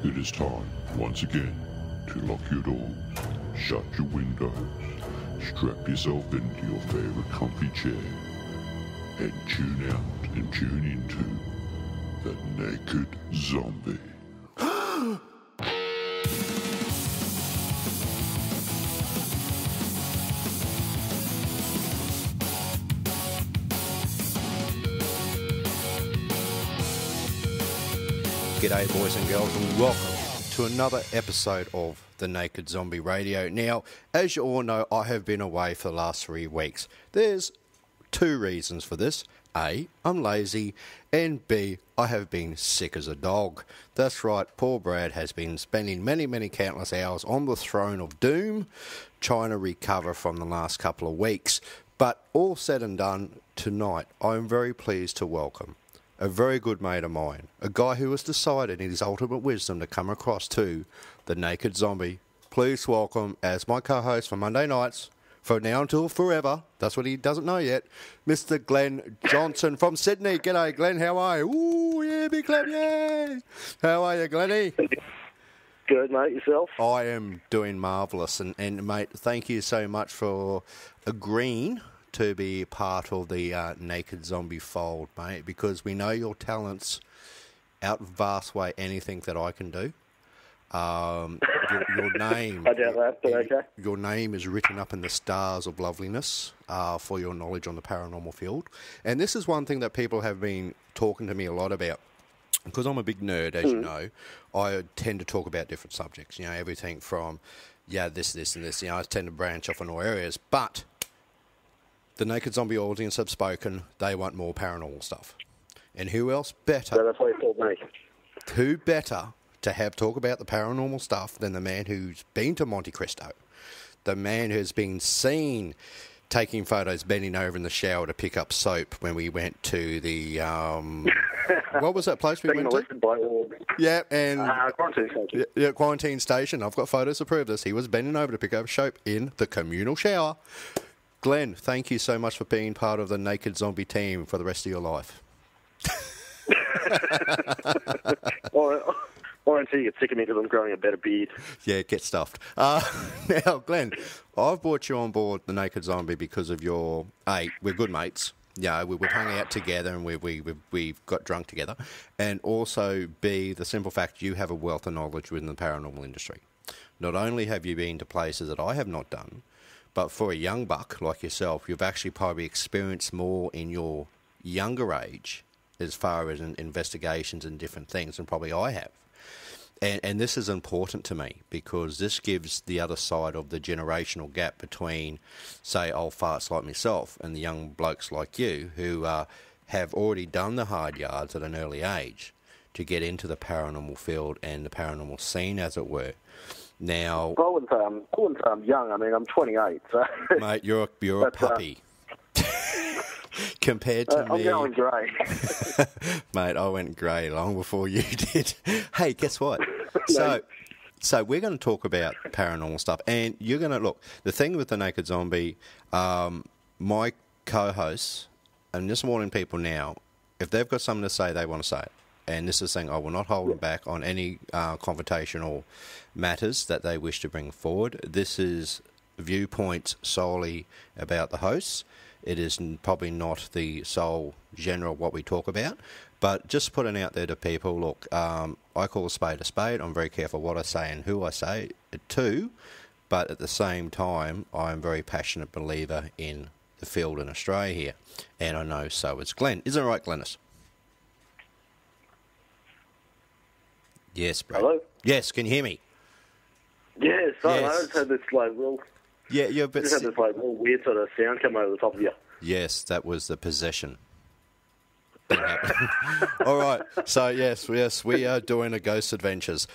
It is time, once again, to lock your doors, shut your windows, strap yourself into your favorite comfy chair, and tune out and tune into The Naked Zombie. G'day boys and girls, and welcome to another episode of The Naked Zombie Radio. Now, as you all know, I have been away for the last 3 weeks. There's two reasons for this. A, I'm lazy, and B, I have been sick as a dog. That's right, poor Brad has been spending many countless hours on the throne of doom, trying to recover from the last couple of weeks. But all said and done, tonight I'm very pleased to welcome a very good mate of mine, a guy who has decided in his ultimate wisdom to come across to The Naked Zombie. Please welcome, as my co-host for Monday nights, from now until forever, that's what he doesn't know yet, Mr. Glen Johnson from Sydney. G'day, Glenn, how are you? Ooh, yeah, big clap, yay! How are you, Glenny? Good, mate, yourself? I am doing marvellous, and mate, thank you so much for agreeing to be part of the Naked Zombie fold, mate, because we know your talents outweigh anything that I can do. Your name, I doubt that, but okay. Your name is written up in the stars of loveliness for your knowledge on the paranormal field. And this is one thing that people have been talking to me a lot about. Because I'm a big nerd, as you know, I tend to talk about different subjects. You know, everything from, this, and this. You know, I tend to branch off in all areas. But the Naked Zombie audience have spoken. They want more paranormal stuff. And who else better? So that's what you told me. Who better to have talk about the paranormal stuff than the man who's been to Monte Cristo? The man who's been seen taking photos, bending over in the shower to pick up soap when we went to the... what was that place we went to? Yeah, and... Quarantine station. Yeah, quarantine station. I've got photos to prove this. He was bending over to pick up soap in the communal shower. Glenn, thank you so much for being part of the Naked Zombie team for the rest of your life. Or until you get sick of me because I'm growing a better beard. Yeah, get stuffed. Now, Glenn, I've brought you on board the Naked Zombie because of your... A, we're good mates. Yeah, we've hung out together and we've got drunk together. And also, B, the simple fact you have a wealth of knowledge within the paranormal industry. Not only have you been to places that I have not done, but for a young buck like yourself, you've actually probably experienced more in your younger age as far as in investigations and different things than probably I have. And this is important to me because this gives the other side of the generational gap between, say, old farts like myself and the young blokes like you who have already done the hard yards at an early age to get into the paranormal field and the paranormal scene, as it were. Now, I wouldn't say I'm young. I mean, I'm 28. So. Mate, you're a puppy. Compared to me. I'm going grey. Mate, I went grey long before you did. Hey, guess what? So we're going to talk about paranormal stuff. And you're going to, look, the thing with the Naked Zombie, my co-hosts, and just warning people now, if they've got something to say, they want to say it. And this is saying I will not hold them back on any confrontational matters that they wish to bring forward. This is viewpoints solely about the hosts. It is probably not the sole genre of what we talk about. But just putting out there to people, look, I call a spade a spade. I'm very careful what I say and who I say it to. But at the same time, I'm a very passionate believer in the field in Australia here. And I know so is Glenn. Isn't it right, Glennis? Yes, bro. Hello? Yes, can you hear me? Yes, I Yes. just had this real weird sort of sound come over the top of you. Yes, that was the possession. All right, so yes, we are doing a Ghost Adventures.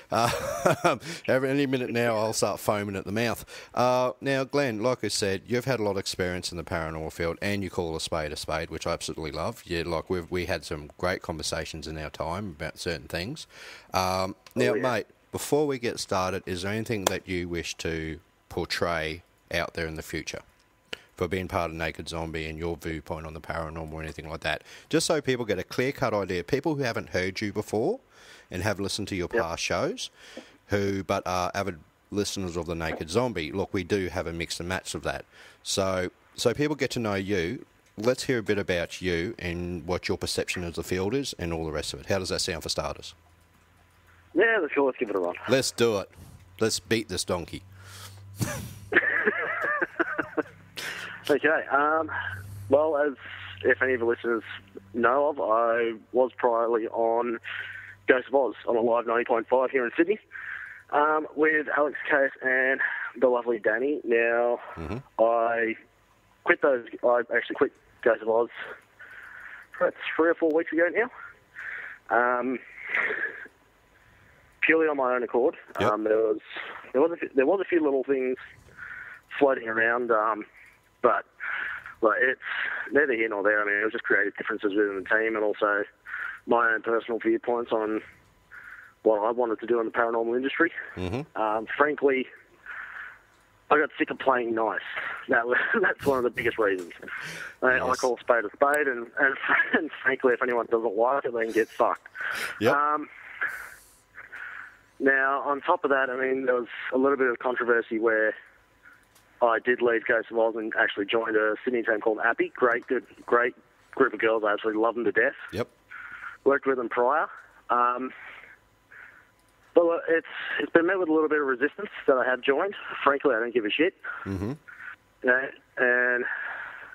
Any minute now, I'll start foaming at the mouth. Now, Glenn, like I said, you've had a lot of experience in the paranormal field, and you call a spade, which I absolutely love. Yeah, like we had some great conversations in our time about certain things. Mate, before we get started, is there anything that you wish to portray out there in the future? for being part of Naked Zombie and your viewpoint on the paranormal or anything like that. Just so people get a clear-cut idea. People who haven't heard you before and have listened to your past shows, but are avid listeners of the Naked Zombie, look, we do have a mix and match of that. So people get to know you. Let's hear a bit about you and what your perception of the field is and all the rest of it. How does that sound for starters? Yeah, sure, let's give it a run. Let's do it. Let's beat this donkey. Okay. Well, as if any of the listeners know of, I was priorly on Ghost of Oz on a live 90.5 here in Sydney with Alex Case and the lovely Danny. Now, I actually quit Ghost of Oz about 3 or 4 weeks ago now. Purely on my own accord. Yep. There was a few little things floating around, but it's neither here nor there. I mean, it was just creative differences within the team, and also my own personal viewpoints on what I wanted to do in the paranormal industry. Frankly, I got sick of playing nice. That's one of the biggest reasons. I call a spade, and frankly, if anyone doesn't like it, they can get fucked. Yep. Now, on top of that, I mean, there was a little bit of controversy where I did leave Ghost of Oz and actually joined a Sydney team called Appy. Great group of girls. I absolutely love them to death. Yep. Worked with them prior. But it's been met with a little bit of resistance that I have joined. Frankly, I don't give a shit. And I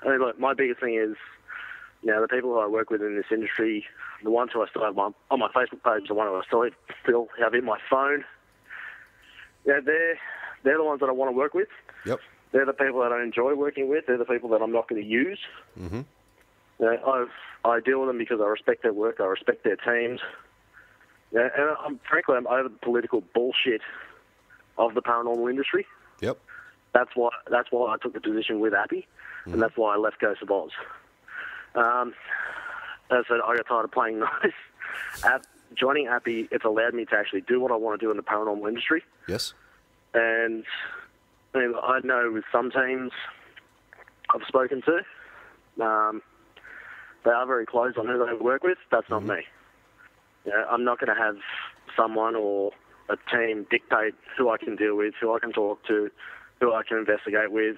mean, look, my biggest thing is, the people who I work with in this industry, the ones who I still have on my Facebook page, the one who I still have in my phone, they're the ones that I want to work with. Yep. They're the people that I enjoy working with. They're the people that I'm not going to use. I deal with them because I respect their work. I respect their teams. And frankly, I'm over the political bullshit of the paranormal industry. Yep. That's why I took the position with Appy, and that's why I left Ghost of Oz. As I said, I got tired of playing nice. Joining Appy, it's allowed me to actually do what I want to do in the paranormal industry. Yes. And I mean, I know with some teams I've spoken to, they are very close on who they work with. That's not me. I'm not going to have someone or a team dictate who I can deal with, who I can talk to, who I can investigate with.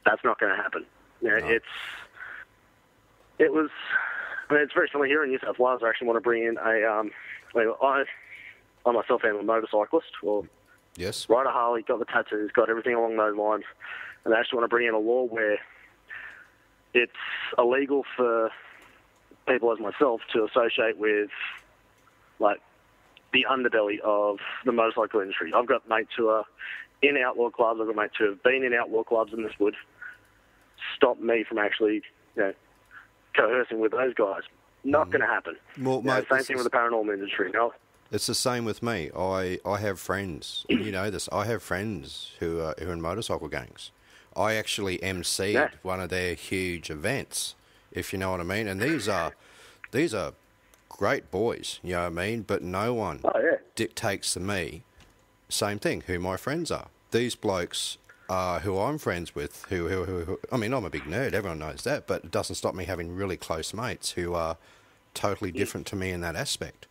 That's not going to happen. No. It's very similar here in New South Wales. I actually want to bring in I myself am a motorcyclist, yes, ride a Harley, got the tattoos, got everything along those lines, and I actually want to bring in a law where it's illegal for people as myself to associate with, the underbelly of the motorcycle industry. I've got mates who are in outlaw clubs. I've got mates who have been in outlaw clubs, and this would stop me from actually, coercing with those guys. Not going to happen. Well, mate, same thing with the paranormal industry. No. It's the same with me. I have friends, and you know this. I have friends who are in motorcycle gangs. I actually emceed one of their huge events, if you know what I mean. And these are great boys, you know what I mean. But no one dictates to me. Same thing. Who my friends are. These blokes who I'm friends with. Who I mean, I'm a big nerd. Everyone knows that. But it doesn't stop me having really close mates who are totally different to me in that aspect.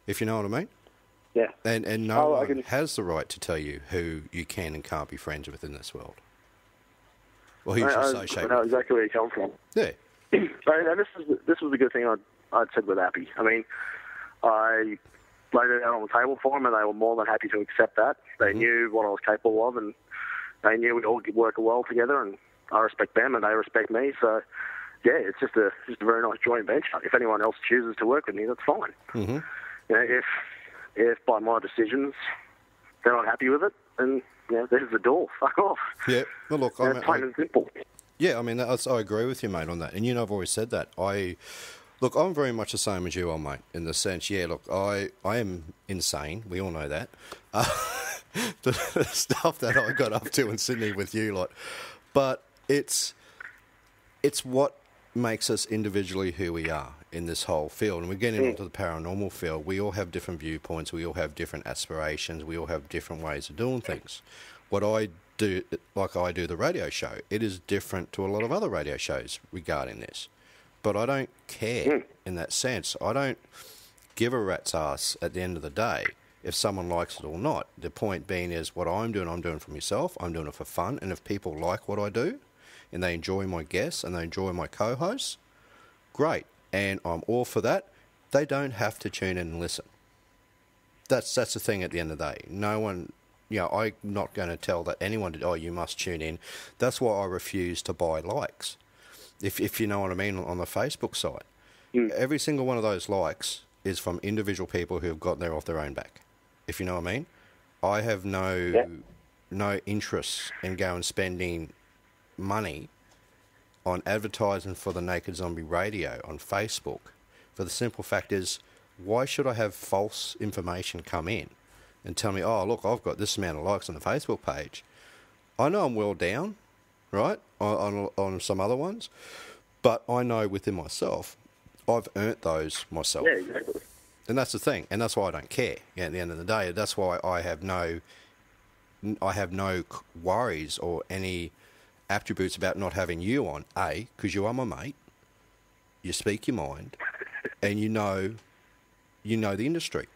If you know what I mean? Yeah. And no one has the right to tell you who you can and can't be friends with in this world. Or who you should associate with. I know exactly where you come from. Yeah. This was a good thing I'd said with Appy. I mean, I laid it out on the table for them, and they were more than happy to accept that. They knew what I was capable of, and they knew we'd all work well together, and I respect them, and they respect me. So, yeah, it's just a very nice joint venture. If anyone else chooses to work with me, that's fine. Mm-hmm. If by my decisions they're not happy with it, then there's the door. Fuck off. Yeah. Well, look, plain and simple. Yeah, I mean, I agree with you, mate, on that. And I've always said that. I'm very much the same as you are, mate, in the sense, I am insane. We all know that. The stuff that I got up to in Sydney with you, but it's what makes us individually who we are in this whole field. And we're getting into the paranormal field. We all have different viewpoints. We all have different aspirations. We all have different ways of doing things. What I do like I do the radio show. It is different to a lot of other radio shows regarding this. But I don't care in that sense. I don't give a rat's ass at the end of the day if someone likes it or not. The point being is what I'm doing for myself. I'm doing it for fun. And if people like what I do and they enjoy my guests and they enjoy my co-hosts, great. And I'm all for that. They don't have to tune in and listen. That's the thing at the end of the day. No one, I'm not going to tell that anyone, you must tune in. That's why I refuse to buy likes. If you know what I mean, on the Facebook side. Every single one of those likes is from individual people who have gotten there off their own back. If you know what I mean. I have no interest in going spending money on advertising for the Naked Zombie Radio on Facebook. For the simple fact is, why should I have false information come in and tell me, oh, look, I've got this amount of likes on the Facebook page. I know I'm well down, right, on some other ones, but I know within myself, I've earned those myself. Yeah, exactly. And that's the thing, and that's why I don't care. At the end of the day, that's why I have no worries or any attributes about not having you on. A, because you are my mate, you speak your mind, and you know the industry.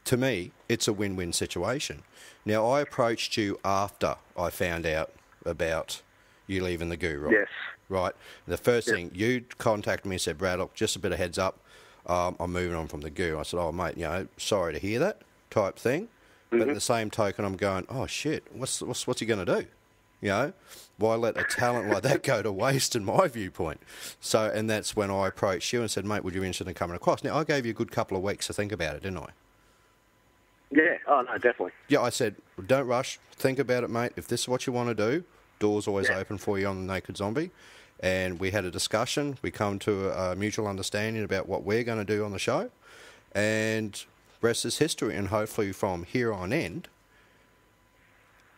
To me, it's a win-win situation. Now, I approached you after I found out about you leaving the Goo, right? Yes. Right. The first thing, you contacted me and said, Brad, look, just a bit of heads up, I'm moving on from the Goo. I said, oh, mate, sorry to hear that type thing. But at the same token, I'm going, oh, shit, what's he going to do? Why let a talent like that go to waste in my viewpoint? So, and that's when I approached you and said, mate, would you be interested in coming across? Now, I gave you a good couple of weeks to think about it, didn't I? Yeah, oh, no, definitely. Yeah, I said, don't rush, think about it, mate. If this is what you want to do, door's always open for you on the Naked Zombie. And we had a discussion. We come to a mutual understanding about what we're going to do on the show. And rest is history. And hopefully from here on end,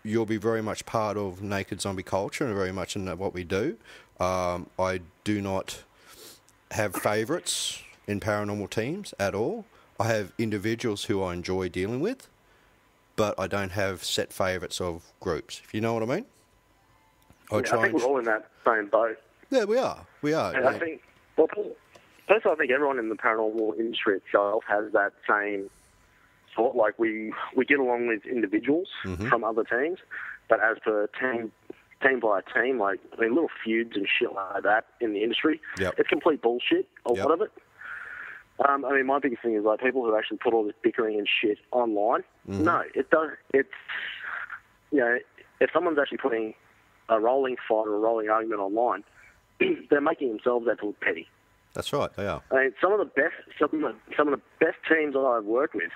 you'll be very much part of Naked Zombie culture and very much in what we do. I do not have favourites in paranormal teams at all. I have individuals who I enjoy dealing with, but I don't have set favourites of groups, if you know what I mean. I think we're all in that same boat. Yeah, we are. And I think, personally, I think everyone in the paranormal industry itself has that same thought. Like, we get along with individuals from other teams, but as per team by team, like, little feuds and shit like that in the industry, it's complete bullshit, a lot of it. My biggest thing is, like, people who actually put all this bickering and shit online. No, it does. It's, if someone's actually putting a rolling fight or a rolling argument online, they're making themselves out to look petty. That's right, they are. Some of the best teams that I've worked with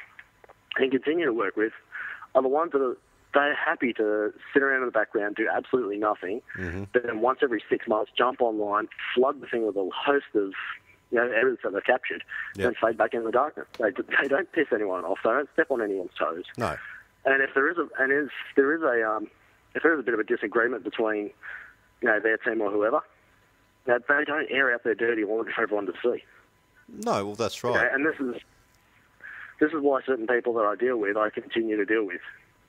and continue to work with are the ones that they're happy to sit around in the background, do absolutely nothing, but then once every 6 months jump online, flood the thing with a host of evidence that they've captured, and fade back in the darkness. They don't piss anyone off. They don't step on anyone's toes. No. And if there is a bit of a disagreement between their team or whoever, that they don't air out their dirty laundry for everyone to see. No, well, that's right. And this is why certain people that I deal with, I continue to deal with,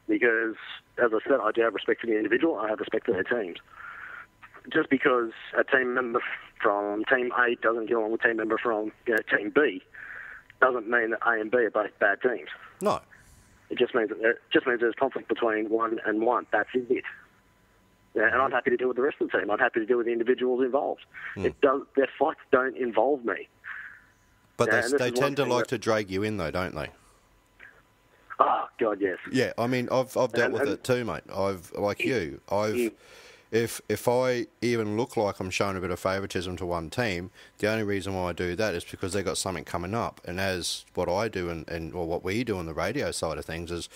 because, as I said, I do have respect for the individual. I have respect for their teams. Just because a team member from Team A doesn't get along with a team member from Team B, doesn't mean that A and B are both bad teams. No. It just means there's conflict between one and one. That's it. Yeah, and I'm happy to deal with the rest of the team. I'm happy to deal with the individuals involved. Their fights don't involve me. But they tend to like to drag you in, though, don't they? Oh, God, yes. Yeah, I've dealt with it too, mate. If I even look like I'm showing a bit of favouritism to one team, the only reason why I do that is because they've got something coming up. And as what I do or what we do on the radio side of things is,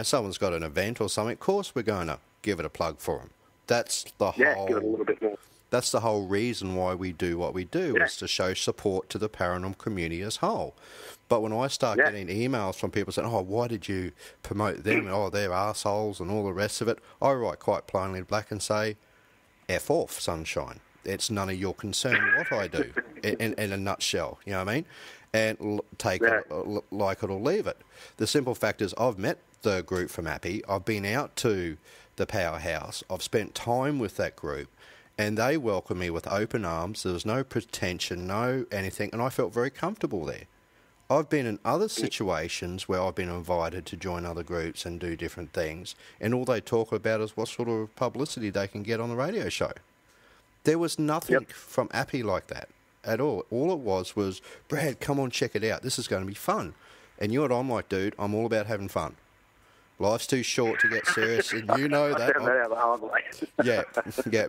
someone's got an event or something, of course we're going to give it a plug for them. That's the give it a little bit more. That's the whole reason why we do what we do, is to show support to the paranormal community as whole. But when I start getting emails from people saying, oh, why did you promote them? Oh, they're arseholes and all the rest of it. I write quite plainly black and say, F off, sunshine. It's none of your concern what I do, in a nutshell, you know what I mean? And take it, like it or leave it. The simple fact is I've met the group from Appy. I've been out to the Powerhouse. I've spent time with that group, and they welcomed me with open arms. There was no pretension, no anything, and I felt very comfortable there. I've been in other situations where I've been invited to join other groups and do different things, and all they talk about is what sort of publicity they can get on the radio show. There was nothing from Appy like that at all. All it was, Brad, come on, check it out. This is going to be fun. And you know what I'm like, dude? I'm all about having fun. Life's too short to get serious, and you know that. I found that out the hard way. yeah.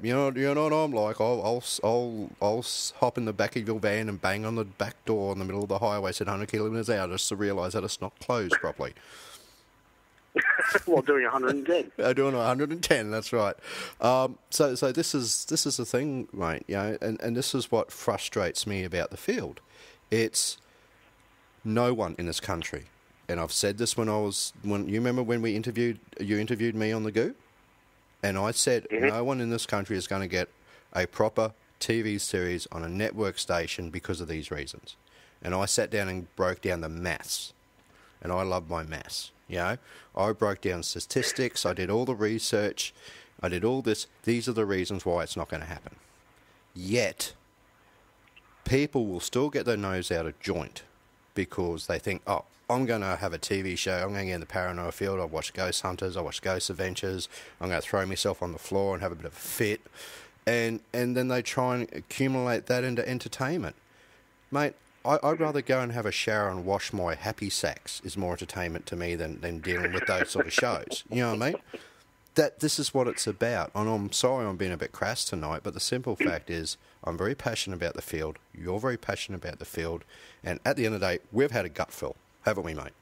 You know what I'm like. I'll hop in the back of your van and bang on the back door in the middle of the highway, at 100 kilometres an hour, just to realise that it's not closed properly. Well, doing 110. Doing 110. That's right. So this is the thing, mate. You know, and this is what frustrates me about the field. It's no one in this country. And I've said this when you remember when you interviewed me on the Goo? And I said, no one in this country is going to get a proper TV series on a network station because of these reasons. And I sat down and broke down the maths. And I love my maths, you know. I broke down statistics, I did all the research, I did all this. These are the reasons why it's not going to happen. Yet, people will still get their nose out of joint because they think, oh, I'm going to have a TV show, I'm going to get in the paranormal field, I'll watch Ghost Hunters, I'll watch Ghost Adventures, I'm going to throw myself on the floor and have a bit of a fit. And then they try and accumulate that into entertainment. Mate, I'd rather go and have a shower and wash my happy sacks is more entertainment to me than dealing with those sort of shows. You know what I mean? This is what it's about. And I'm sorry I'm being a bit crass tonight, but the simple fact is I'm very passionate about the field. You're very passionate about the field. And at the end of the day, we've had a gut fill, haven't we, mate?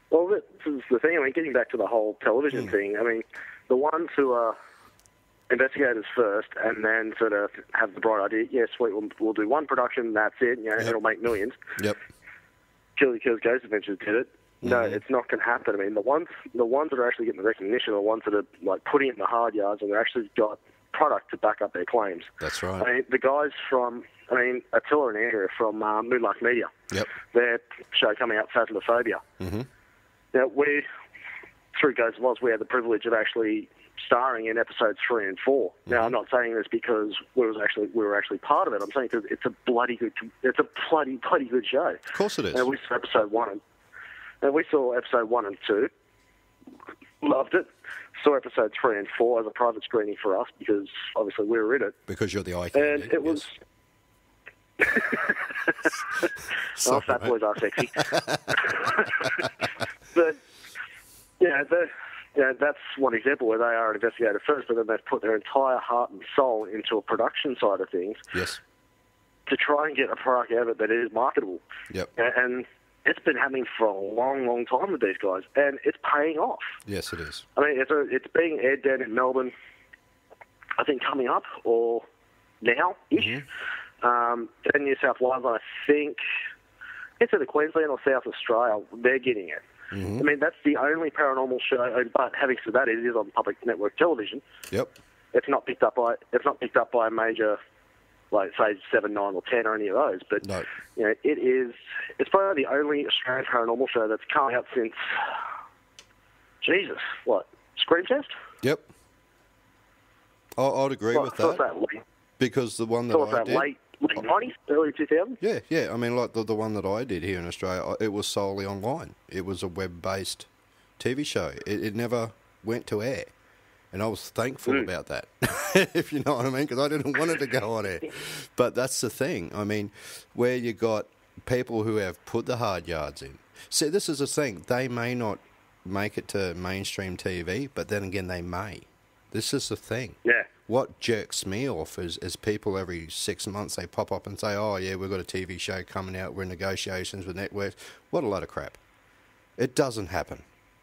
Well, this is the thing. I mean, getting back to the whole television thing, I mean, the ones who are investigators first and then sort of have the bright idea, yes, we'll do one production, that's it, you know, it'll make millions. Yep. Purely because Ghost Adventures did it. No, it's not going to happen. I mean, the ones that are actually getting the recognition are the ones that are like putting it in the hard yards and they've actually got product to back up their claims. That's right. I mean, the guys from, Attila and Andrea from Moonlight Media. Yep. Their show coming out, Phasmophobia. Mm-hmm. Now, through Ghost of Oz, we had the privilege of actually starring in episodes 3 and 4. Now, I'm not saying this because we were actually part of it. I'm saying because it's a bloody good show. Of course it is. And we saw episode 1 and 2. Loved it. Saw episode 3 and 4 as a private screening for us because obviously we were in it. Because you're the icon. And it was. Sorry, fat mate. boys are sexy. But that's one example where they are an investigator first, but then they've put their entire heart and soul into a production side of things. Yes. To try and get a product out of it that is marketable. Yep. And it's been happening for a long, long time with these guys, and it's paying off. Yes, it is. I mean, it's being aired down in Melbourne, I think, coming up, or now-ish. In New South Wales, I think it's either Queensland or South Australia, they're getting it. I mean, that's the only paranormal show, but having said that, it is on public network television. Yep. It's not picked up by a major, like, say, 7, 9, or 10 or any of those, but No. you know, it's probably the only Australian paranormal show that's come out since, Jesus, what, Scream Test? Yep. I'd agree with that. Because the one that I did... late 90s, early 2000s? Yeah. I mean, like the one that I did here in Australia, it was solely online. It was a web-based TV show. It never went to air. And I was thankful about that, if you know what I mean, because I didn't want it to go on air. But that's the thing. I mean, where you got people who have put the hard yards in. See, this is the thing. They may not make it to mainstream TV, but then again, they may. This is the thing. Yeah. What jerks me off is people every 6 months, they pop up and say, oh, yeah, we've got a TV show coming out. We're in negotiations with networks. What a load of crap. It doesn't happen.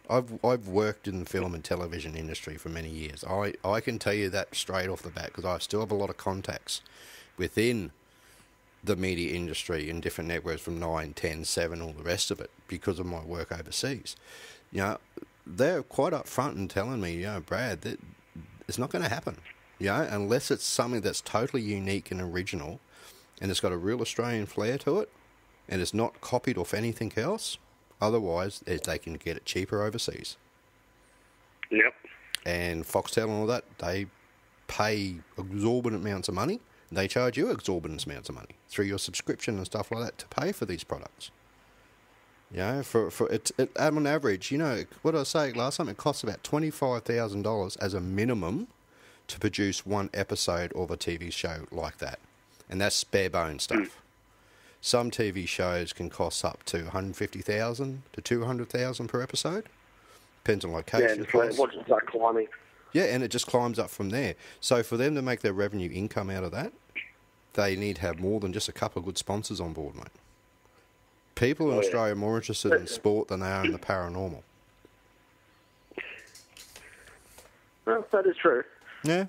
I've worked in the film and television industry for many years. I can tell you that straight off the bat because I still have a lot of contacts within the media industry in different networks from 9, 10, 7, all the rest of it because of my work overseas. You know, they're quite upfront in telling me, you know, Brad, that it's not going to happen. You know, unless it's something that's totally unique and original and it's got a real Australian flair to it and it's not copied off anything else. Otherwise, they can get it cheaper overseas. Yep. And Foxtel and all that, they pay exorbitant amounts of money. They charge you exorbitant amounts of money through your subscription and stuff like that to pay for these products. You know, on average, you know, what did I say last time? It costs about $25,000 as a minimum to produce one episode of a TV show like that. And that's bare bone stuff. Some TV shows can cost up to $150,000 to $200,000 per episode. Depends on location. Yeah, and once it starts climbing. Yeah, and it just climbs up from there. So for them to make their revenue income out of that, they need to have more than just a couple of good sponsors on board, mate. People in Australia are more interested in sport than they are in the paranormal. Well, that is true. Yeah,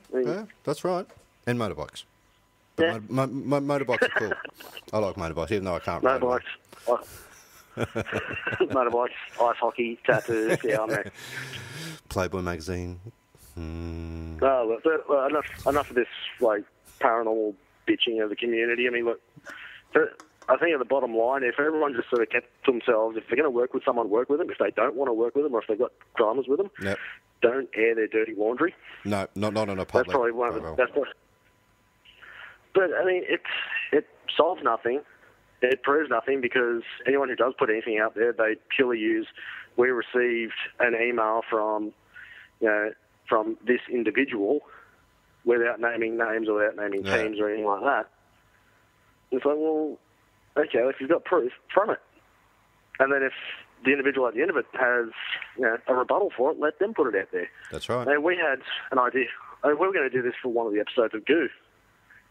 that's right. And motorbikes. But Yeah. Motorbikes are cool. I like motorbikes, even though I can't ride one. Motorbikes, ice hockey, tattoos, yeah, I'm there. Playboy magazine. No, look, enough of this, like, paranormal bitching of the community. I mean, look, I think at the bottom line, if everyone just sort of kept to themselves, if they're going to work with someone, work with them. If they don't want to work with them, or if they've got dramas with them, don't air their dirty laundry. No, not on a public. That's probably one of the... But, I mean, it solves nothing. It proves nothing, because anyone who does put anything out there, they purely use, we received an email from this individual, without naming names or without naming teams or anything like that. It's like, well, okay, if you've got proof, from it. And then if the individual at the end of it has a rebuttal for it, let them put it out there. That's right. And we had an idea. We were going to do this for one of the episodes of Goo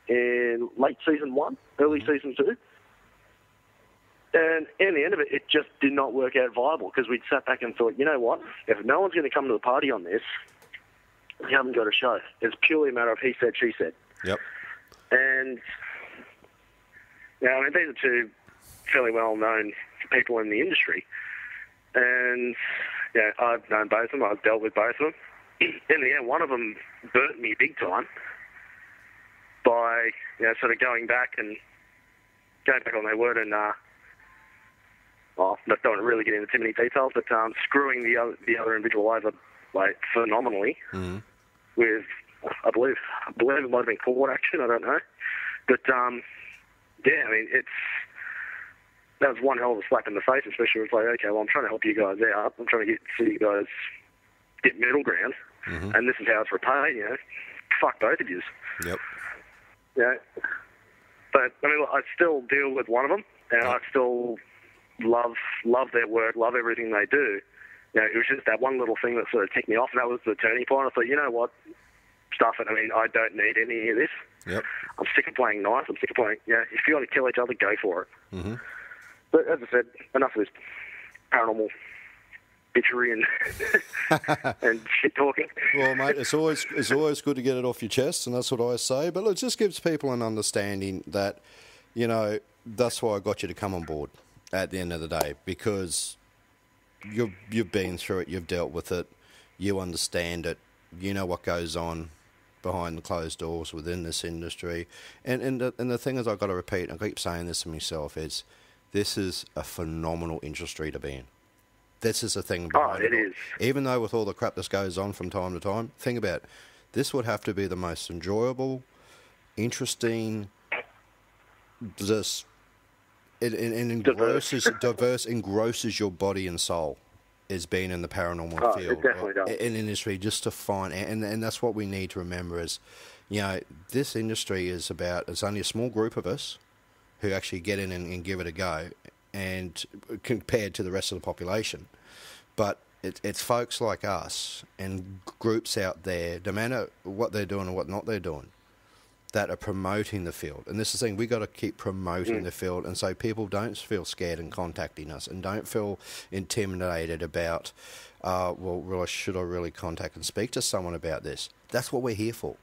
in late season 1, early season 2. And in the end of it, it just did not work out viable, because we'd sat back and thought, you know what, if no one's going to come to the party on this, we haven't got a show. It's purely a matter of he said, she said. Yep. And, I mean, these are two fairly well-known people in the industry. And, I've known both of them. I've dealt with both of them. In the end, one of them burnt me big time by, sort of going back on their word and, I don't want to really get into too many details, but screwing the other individual over, like, phenomenally with, I believe it might have been court action, I don't know. But, I mean, that was one hell of a slap in the face, especially when it's like, okay, well, I'm trying to help you guys out. I'm trying to see you guys get middle ground, and this is how it's repaid, Fuck both of you. Yep. Yeah. But, I mean, look, I still deal with one of them, and I still love their work, love everything they do. It was just that one little thing that sort of ticked me off, and that was the turning point. I thought, you know what, stuff it. I mean, I don't need any of this. Yep. I'm sick of playing nice. I'm sick of playing, if you want to kill each other, go for it. But as I said, enough of this paranormal bitchery and shit talking. Well, mate, it's always good to get it off your chest, and that's what I say. But it just gives people an understanding that, that's why I got you to come on board at the end of the day, because you've been through it, you've dealt with it, you understand it, you know what goes on behind the closed doors within this industry. And the thing is, I've got to repeat, and I keep saying this to myself, is this is a phenomenal industry to be in. This is the thing behind it is. Even though with all the crap that goes on from time to time, think about it. This would have to be the most enjoyable, interesting, just it engrosses your body and soul, is being in the paranormal field. It definitely does. In industry, just to find, and that's what we need to remember is, this industry is about, it's only a small group of us who actually get in and give it a go, and compared to the rest of the population. But it's folks like us and groups out there, no matter what they're doing or what not they're doing, that are promoting the field. And this is the thing, we got to keep promoting the field, and so people don't feel scared in contacting us and don't feel intimidated about, should I really contact and speak to someone about this? That's what we're here for.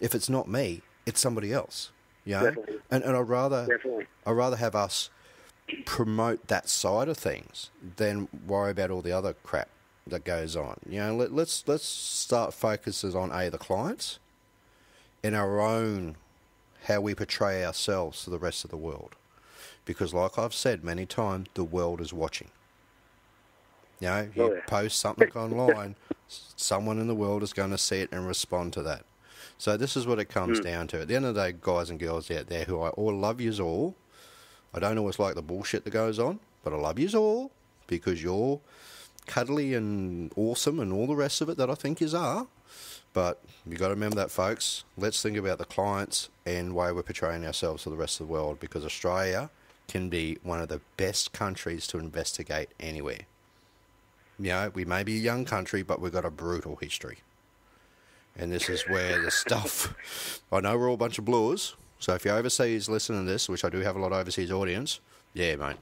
If it's not me, it's somebody else. Definitely. And I'd rather have us promote that side of things than worry about all the other crap that goes on. Let's start focuses on the clients and our own, how we portray ourselves to the rest of the world, because like I've said many times, the world is watching. You post something online, Someone in the world is going to see it and respond to that. So this is what it comes down to. At the end of the day, guys and girls out there who I all love yous all, I don't always like the bullshit that goes on, but I love yous all because you're cuddly and awesome and all the rest of it that I think yous are. But you got to remember that, folks. Let's think about the clients and why we're portraying ourselves to the rest of the world, because Australia can be one of the best countries to investigate anywhere. You know, we may be a young country, but we've got a brutal history. And this is where the stuff... I know we're all a bunch of blowers, so if you're overseas listening to this, which I do have a lot of overseas audience, yeah, mate,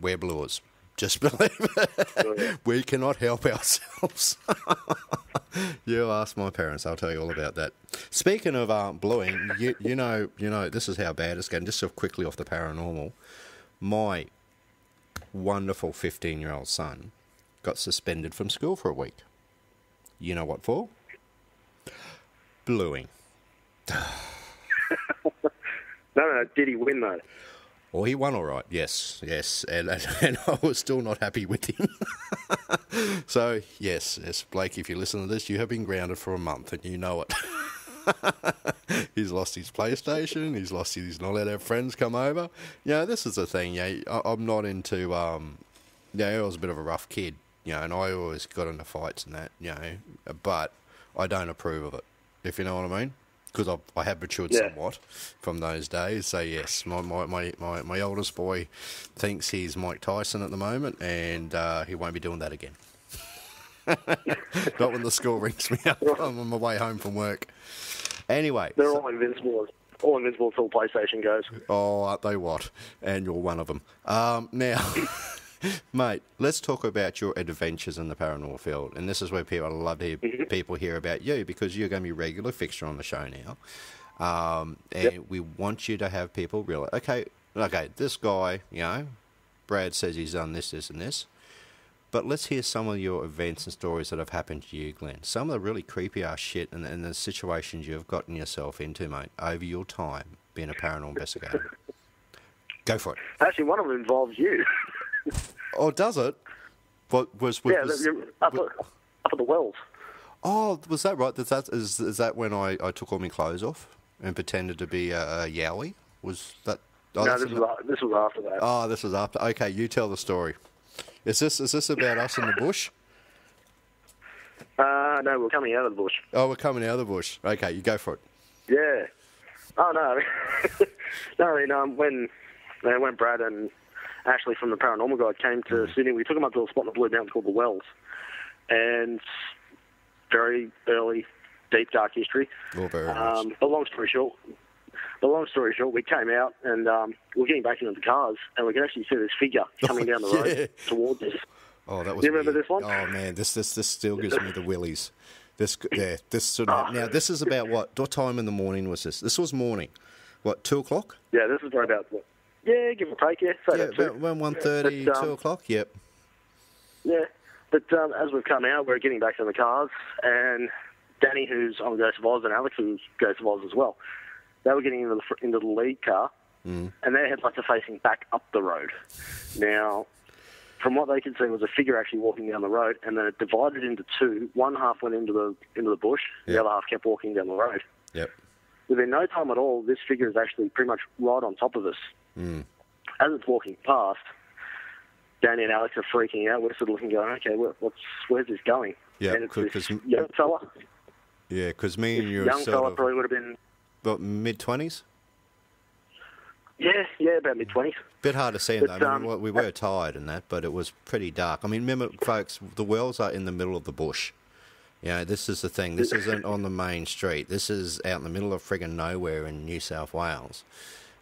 we're blowers. Just believe it. We cannot help ourselves. You ask my parents, I'll tell you all about that. Speaking of blowing, you know, this is how bad it's getting. Just so quickly off the paranormal, my wonderful 15-year-old son got suspended from school for a week. You know what for? Bluing. No, did he win though? Well, he won all right, yes, and I was still not happy with him. So, yes, Blake, if you listen to this, you have been grounded for a month, and you know it. He's lost his PlayStation, he's not allowed to have friends come over. You know, this is the thing, I'm not into, I was a bit of a rough kid, and I always got into fights and that, but I don't approve of it, if you know what I mean. Because I have matured somewhat from those days. So, yes, my oldest boy thinks he's Mike Tyson at the moment, and he won't be doing that again. Not when the school rings me up on my way home from work. Anyway. They're all invincible. All invincible until PlayStation goes. Oh, aren't they what? And you're one of them. Now... Mate, let's talk about your adventures in the paranormal field. And this is where I love to hear people hear about you, because you're going to be a regular fixture on the show now. And we want you to have people realize, okay, this guy, Brad says he's done this, this, and this. But let's hear some of your events and stories that have happened to you, Glenn. Some of the really creepy ass shit and the situations you've gotten yourself into, mate, over your time being a paranormal investigator. Go for it. Actually, one of them involves you. Oh, does it? Up at the wells. Oh, was that right? Is that when I took all my clothes off and pretended to be a yowie? Was that? Oh, no, this was after that. Oh, this was after. Okay, you tell the story. Is this about us in the bush? No, we're coming out of the bush. Oh, we're coming out of the bush. Okay, you go for it. Yeah. Oh no. No, when Brad and Ashley from the Paranormal Guide came to Sydney, we took them up to a spot in the Blue Mountains called the Wells, and very early, deep, dark history. Oh, very nice. But long story short, we came out and we're getting back into the cars, and we can actually see this figure coming down the road towards us. Oh, that was. Do you remember weird. this one? Oh man, this still gives me the willies. This should happen. Now this is about what time in the morning was this? This was morning. What, 2:00? Yeah, this is probably about. Yeah, give or take, yeah. So about 1:30, 2:00, yep. Yeah, but as we've come out, we're getting back in the cars, and Danny, who's on Ghost of Oz, and Alex, who's Ghost of Oz as well, they were getting into the lead car, and their headlights are facing back up the road. Now, from what they could see, was a figure actually walking down the road, and then it divided into two. One half went into the bush, the other half kept walking down the road. Yep. Within no time at all, this figure is actually pretty much right on top of us. As it's walking past, Danny and Alex are freaking out. We're sort of looking, going, okay, where's this going? Yeah, and it's this young fella. Yeah, because me and you young fella probably would have been... What, mid-20s? Yeah, about mid-20s. Bit hard to see, though. I mean, we were tired and that, but it was pretty dark. I mean, remember, folks, the wells are in the middle of the bush. This is the thing. This isn't on the main street. This is out in the middle of friggin' nowhere in New South Wales,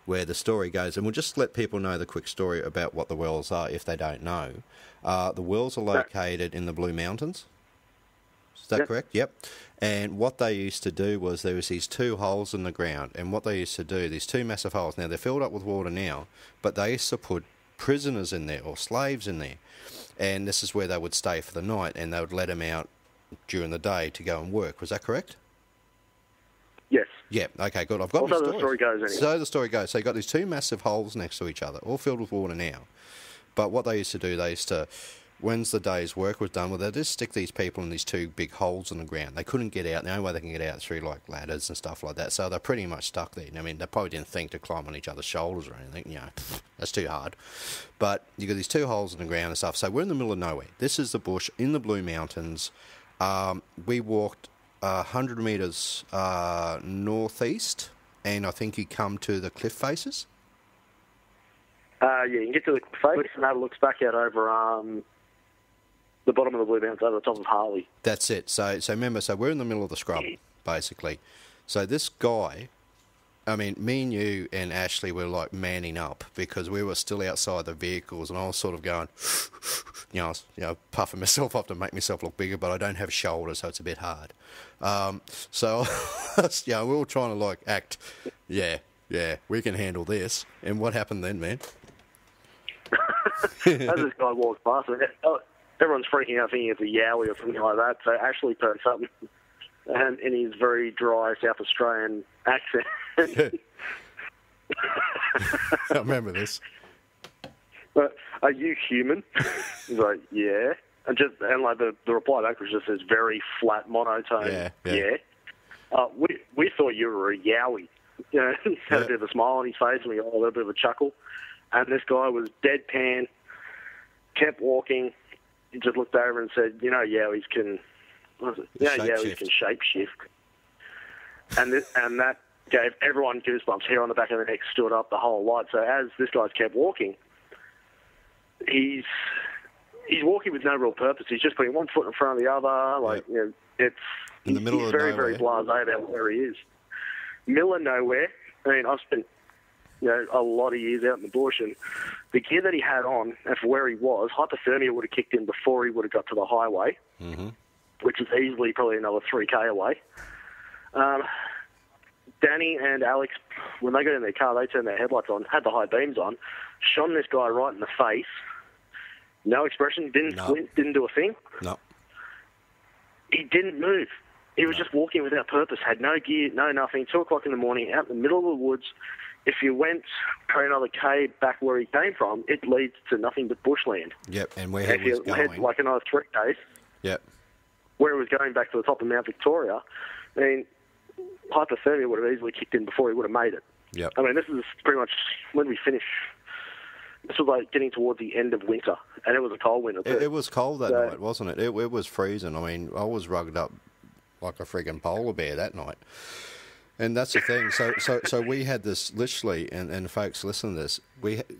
where the story goes. And we'll just let people know the quick story about what the wells are if they don't know. The wells are located in the Blue Mountains. Is that correct? Yep. And what they used to do was there was these two holes in the ground. And what they used to do, these two massive holes, now they're filled up with water now, but they used to put prisoners in there or slaves in there. And this is where they would stay for the night, and they would let them out during the day to go and work. Was that correct? Yes. Yeah, okay, good. I've got also, the story. The story goes anyway. So the story goes. So you've got these two massive holes next to each other, all filled with water now. But what they used to do, they used to when's the day's work was done, well, they just stick these people in these two big holes in the ground. They couldn't get out. The only way they can get out is through like ladders and stuff like that. So they're pretty much stuck there. I mean, they probably didn't think to climb on each other's shoulders or anything. You know, that's too hard. But you got these two holes in the ground and stuff. So we're in the middle of nowhere. This is the bush in the Blue Mountains. We walked 100 metres northeast, and I think you come to the cliff faces. Yeah, you can get to the face, and that looks back out over the bottom of the Blue Mountains, over the top of Harley. That's it. So remember, so we're in the middle of the scrub, basically. So this guy, I mean, me and you and Ashley were like manning up because we were still outside the vehicles, and I was sort of going, you know, puffing myself up to make myself look bigger, but I don't have shoulders, so it's a bit hard. So, yeah, we were trying to like act, yeah, we can handle this. And what happened then, man? As this guy walks past, everyone's freaking out thinking it's a yowie or something like that. So Ashley turns up and in his very dry South Australian accent. I remember this. But, are you human? He's like, yeah. And like the reply back was just this very flat monotone. Yeah. We thought you were a yowie. You know, he had a bit of a smile on his face and we got a little bit of a chuckle. And this guy was deadpan, kept walking. He just looked over and said, you know, yowies can shapeshift. And that gave everyone goosebumps. Hair on the back of the neck stood up, the whole lot. So as this guy's kept walking, he's walking with no real purpose. He's just putting one foot in front of the other. Like, you know, it's in the middle he's of very, nowhere. very blasé about where he is. Middle of nowhere. I mean, I've spent, you know, a lot of years out in the bush, and the gear that he had on, and for where he was, hypothermia would have kicked in before he would have got to the highway, which is easily probably another 3K away. Danny and Alex, when they got in their car, they turned their headlights on, had the high beams on, shone this guy right in the face. No expression, didn't squint, didn't do a thing. No. He didn't move. He was just walking without purpose, had no gear, no nothing. 2 o'clock in the morning, out in the middle of the woods. If you went for another K back where he came from, it leads to nothing but bushland. Yep, and where he was going. If you had like another 3 days, yep, where he was going back to the top of Mount Victoria, I mean, hypothermia would have easily kicked in before he would have made it. Yep. I mean, this is pretty much when we finish. This was like getting towards the end of winter, and it was a cold winter too. It was cold that night, wasn't it? It was freezing. I mean, I was rugged up like a friggin' polar bear that night. And that's the thing. So we had this literally, and folks, listen to this.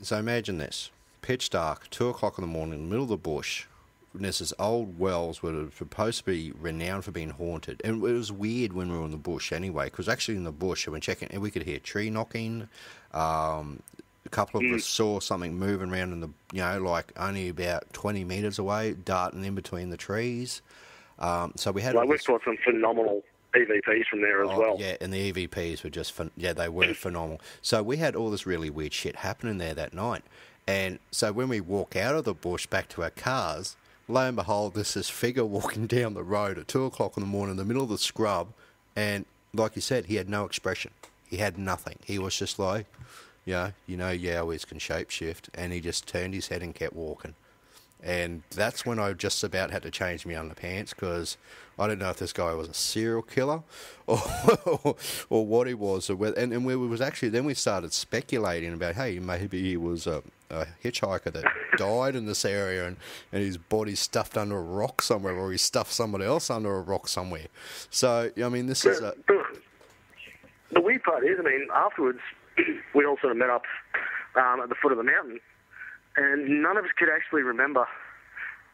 So imagine this: pitch dark, 2 o'clock in the morning, in the middle of the bush. And there's this old wells were supposed to be renowned for being haunted, and it was weird when we were in the bush anyway, because actually in the bush, when checking, and we could hear tree knocking. A couple of us saw something moving around in the, you know, like only about 20 metres away, darting in between the trees. So we had. Well, we've got some phenomenal EVPs from there as well. Yeah, and the EVPs were just, they were phenomenal. So we had all this really weird shit happening there that night. And so when we walk out of the bush back to our cars, lo and behold, there's this figure walking down the road at 2 o'clock in the morning in the middle of the scrub. And like you said, he had no expression. He had nothing. He was just like, yowies can shapeshift. And he just turned his head and kept walking. And that's when I just about had to change my underpants, because I didn't know if this guy was a serial killer or what he was. And we was actually, then we started speculating about, hey, maybe he was a hitchhiker that died in this area and his body's stuffed under a rock somewhere, or he stuffed someone else under a rock somewhere. So, I mean, this is a... The weird part is, I mean, afterwards, we all sort of met up at the foot of the mountain, and none of us could actually remember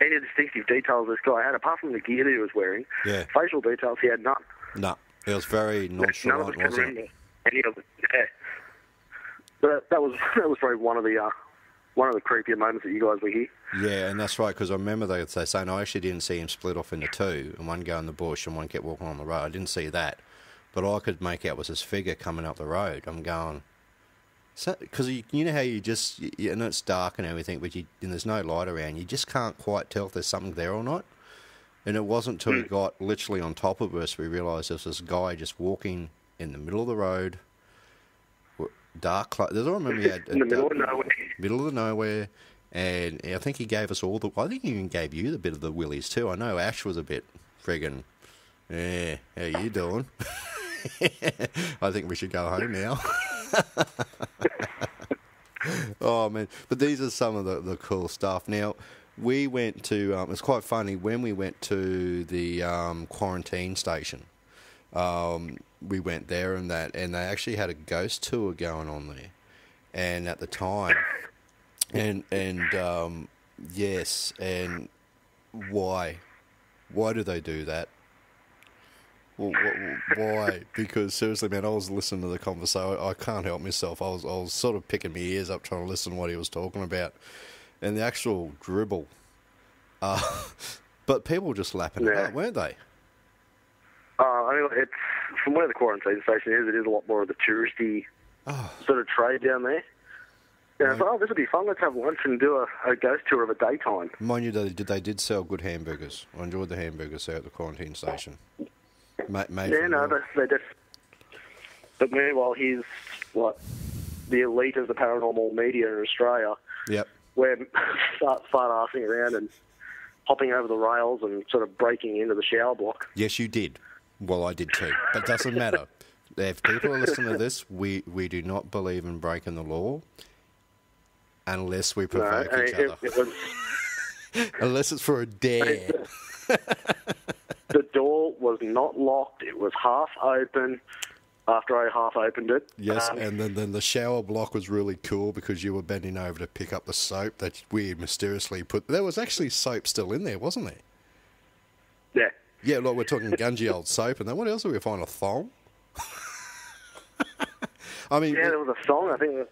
any distinctive details this guy had, apart from the gear that he was wearing. Yeah. Facial details, he had none. No, it was very nonchalant, none of us could wasn't remember it? any of it. Yeah. But that was probably one of the creepier moments that you guys were here. Yeah, and that's right, because I remember they saying I actually didn't see him split off into two, and one go in the bush and one kept walking on the road. I didn't see that. But all I could make out was this figure coming up the road. I'm going... Because you know how you just, you know, it's dark and everything, but and there's no light around, you just can't quite tell if there's something there or not. And it wasn't until we got literally on top of us we realised there was this guy just walking in the middle of the road, dark. I remember he had in the middle of nowhere. Middle of nowhere, And I think he gave us all I think he even gave you the bit of the willies too. I know Ash was a bit friggin', yeah, how you doing? I think we should go home now. Oh, man. But these are some of the cool stuff. Now, we went to, it's quite funny, when we went to the quarantine station, we went there and they actually had a ghost tour going on there. And at the time, yes, and why? Why do they do that? Well, why? Because seriously, man, I was listening to the conversation. I can't help myself. I was sort of picking my ears up trying to listen to what he was talking about. And the actual dribble. But people were just lapping it up, weren't they? I mean, it's, from where the quarantine station is, it is a lot more of the touristy sort of trade down there. Yeah, so, this would be fun. Let's have lunch and do a ghost tour of a daytime. Mind you, they did sell good hamburgers. I enjoyed the hamburgers there at the quarantine station. Yeah, no, they just... But meanwhile, he's, like, the elite of the paranormal media in Australia. Yep. We're start arsing around and hopping over the rails and sort of breaking into the shower block. Yes, you did. Well, I did too. But it doesn't matter. If people are listening to this, we do not believe in breaking the law unless we provoke each other. It was, unless it's for a dare. The door was not locked. It was half open after I half opened it. Yes, and then the shower block was really cool because you were bending over to pick up the soap that we mysteriously put... There was actually soap still in there, wasn't there? Yeah. Yeah, like we're talking gungy old soap and then what else did we find? A thong? I mean... Yeah, there was a thong, I think.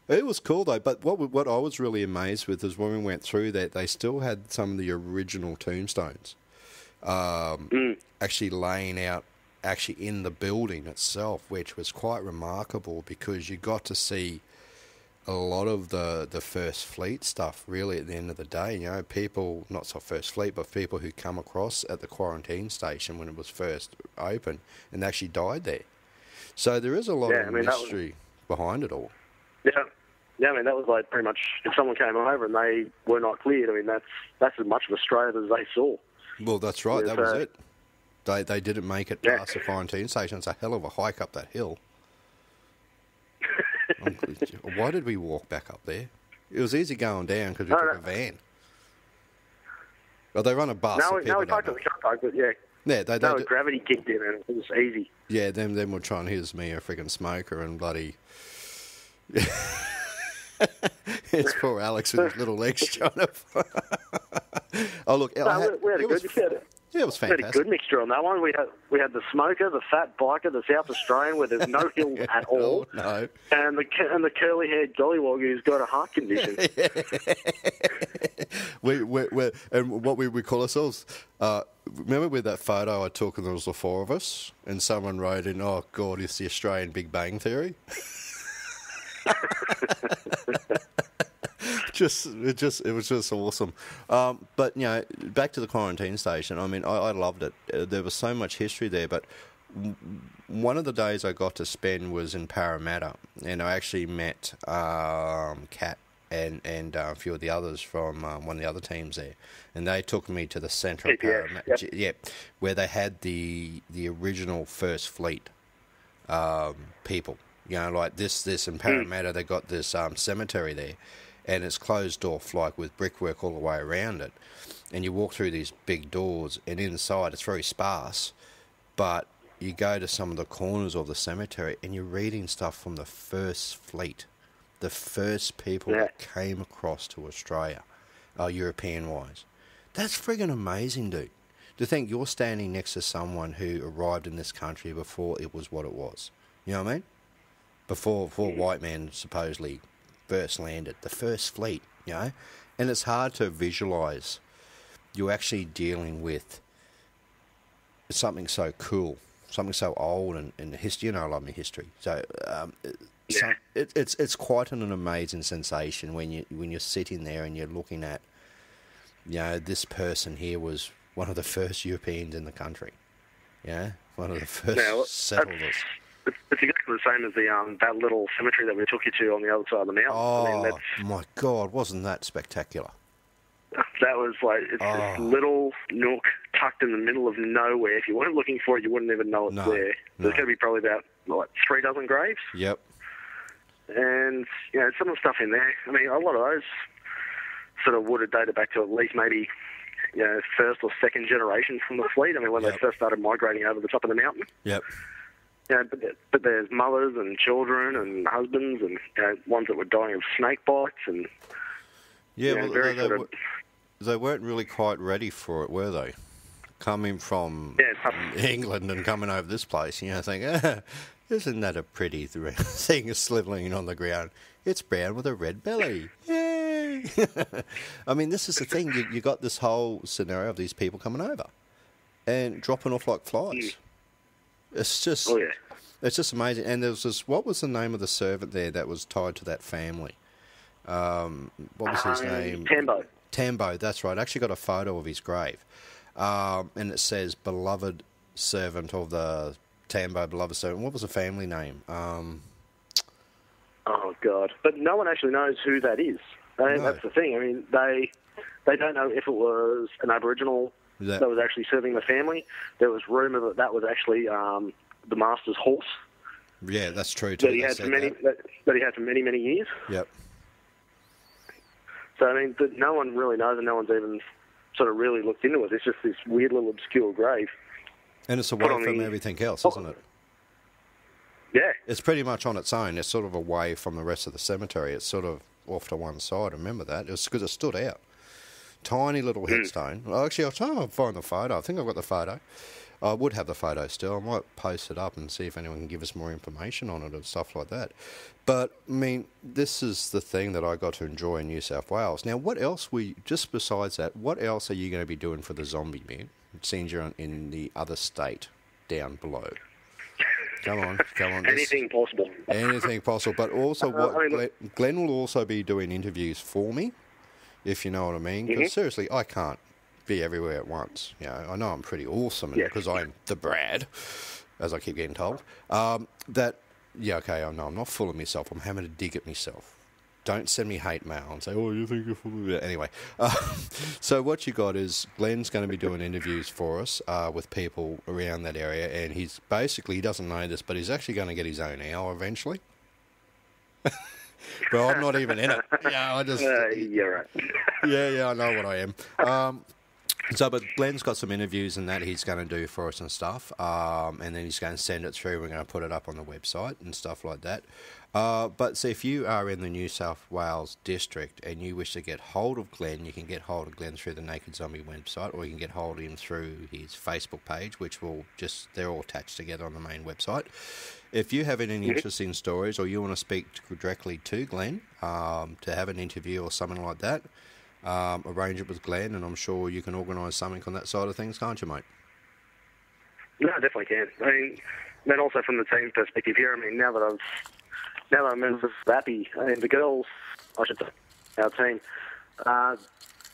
It was cool though, but what I was really amazed with is when we went through that, they still had some of the original tombstones actually laying out actually in the building itself, which was quite remarkable because you got to see a lot of the First Fleet stuff really at the end of the day. You know, people, not so First Fleet, but people who come across at the quarantine station when it was first open and actually died there. So there is a lot of mystery behind it all. Yeah, I mean, that was like pretty much, if someone came over and they were not cleared, I mean, that's as much of Australia as they saw. Well, that's right, that was it. They didn't make it past the quarantine station. It's a hell of a hike up that hill. Why did we walk back up there? It was easy going down because we took a van. Well, they run a bus. No, we parked at the car park, but yeah. Yeah, gravity kicked in and it was easy. Yeah, them were trying to hit me a freaking smoker and bloody... It's poor Alex with his little legs trying to... Oh, look, we had a good... Yeah, it was fantastic. We had a good mixture on that one. We had the smoker, the fat biker, the South Australian where there's no hills at all. No. And the curly-haired gollywog who's got a heart condition. And what we call ourselves... remember with that photo I took and there was the four of us and someone wrote in, oh, God, it's the Australian Big Bang Theory? It was just awesome. But, you know, back to the quarantine station, I mean, I loved it. There was so much history there, but one of the days I got to spend was in Parramatta, and I actually met Kat and a few of the others from one of the other teams there, and they took me to the centre of Parramatta, where they had the original First Fleet people. You know, like this in Parramatta, they got this cemetery there, and it's closed off, like with brickwork all the way around it. And you walk through these big doors, and inside it's very sparse, but you go to some of the corners of the cemetery, and you're reading stuff from the First Fleet, the first people that came across to Australia, European-wise. That's friggin' amazing, dude. To think you're standing next to someone who arrived in this country before it was what it was. You know what I mean? Before white men supposedly first landed, the First Fleet, you know? And it's hard to visualise. You're actually dealing with something so cool, something so old and history. You know, I love my history. So it's quite an amazing sensation when you're sitting there and you're looking at, you know, this person here was one of the first Europeans in the country. Yeah, one of the first settlers. It's exactly the same as the that little cemetery that we took you to on the other side of the mountain. Oh, my God, wasn't that spectacular? That was like, it's this little nook tucked in the middle of nowhere. If you weren't looking for it, you wouldn't even know it's there. There's going to be probably about, 3 dozen graves. Yep. And, some of the stuff in there, I mean, a lot of those sort of would have dated back to at least maybe, first or second generation from the fleet. I mean, when they first started migrating over the top of the mountain. Yep. But there's mothers and children and husbands and ones that were dying of snake bites and... Yeah, they weren't really quite ready for it, were they? Coming from England and coming over this place, think, isn't that a pretty thing sliveling on the ground? It's brown with a red belly. Yay! I mean, this is the thing. You got this whole scenario of these people coming over and dropping off like flies. It's just, it's just amazing. And there was this. What was the name of the servant there that was tied to that family? What was his name? Tambo, that's right. I actually got a photo of his grave. And it says, beloved servant of the Tambo, beloved servant. What was the family name? Oh, God. But no one actually knows who that is. That's the thing. I mean, they don't know if it was an Aboriginal that was actually serving the family. There was rumour that was actually the master's horse. Yeah, that's true, too. That he had for many, many years. Yep. So, I mean, no one really knows, and no one's even sort of really looked into it. It's just this weird little obscure grave. And it's away from everything else, isn't it? Yeah. It's pretty much on its own. It's sort of away from the rest of the cemetery. It's sort of off to one side. Remember that? It was because it stood out. Tiny little headstone. Well, actually, I'll try and find the photo. I think I've got the photo. I would have the photo still. I might post it up and see if anyone can give us more information on it and stuff like that. But, I mean, this is the thing that I got to enjoy in New South Wales. Now, what else just besides that, what else are you going to be doing for the zombie, man? Seeing you're in the other state down below. Come on. Anything possible. Anything possible. But also, Glenn will also be doing interviews for me, if you know what I mean. Because seriously, I can't be everywhere at once. I know I'm pretty awesome because I'm the Brad, as I keep getting told. I know I'm not full of myself. I'm having to dig at myself. Don't send me hate mail and say, oh, you think you're full of it. Anyway, so what you got is Glenn's going to be doing interviews for us with people around that area, and he doesn't know this, but he's actually going to get his own hour eventually. But I'm not even in it. You're right. Yeah, I know what I am. But Glenn's got some interviews and that he's going to do for us and stuff, and then he's going to send it through. We're going to put it up on the website and stuff like that. But see, if you are in the New South Wales district and you wish to get hold of Glenn, you can get hold of Glenn through the Naked Zombie website, or you can get hold of him through his Facebook page, which they're all attached together on the main website. If you have any interesting stories or you want to speak directly to Glenn to have an interview or something like that, arrange it with Glenn, and I'm sure you can organise something on that side of things, can't you, mate? No, I definitely can. I mean, then also from the team's perspective here, I mean, now that I'm in with Vappy, I mean, the girls, I should say, our team,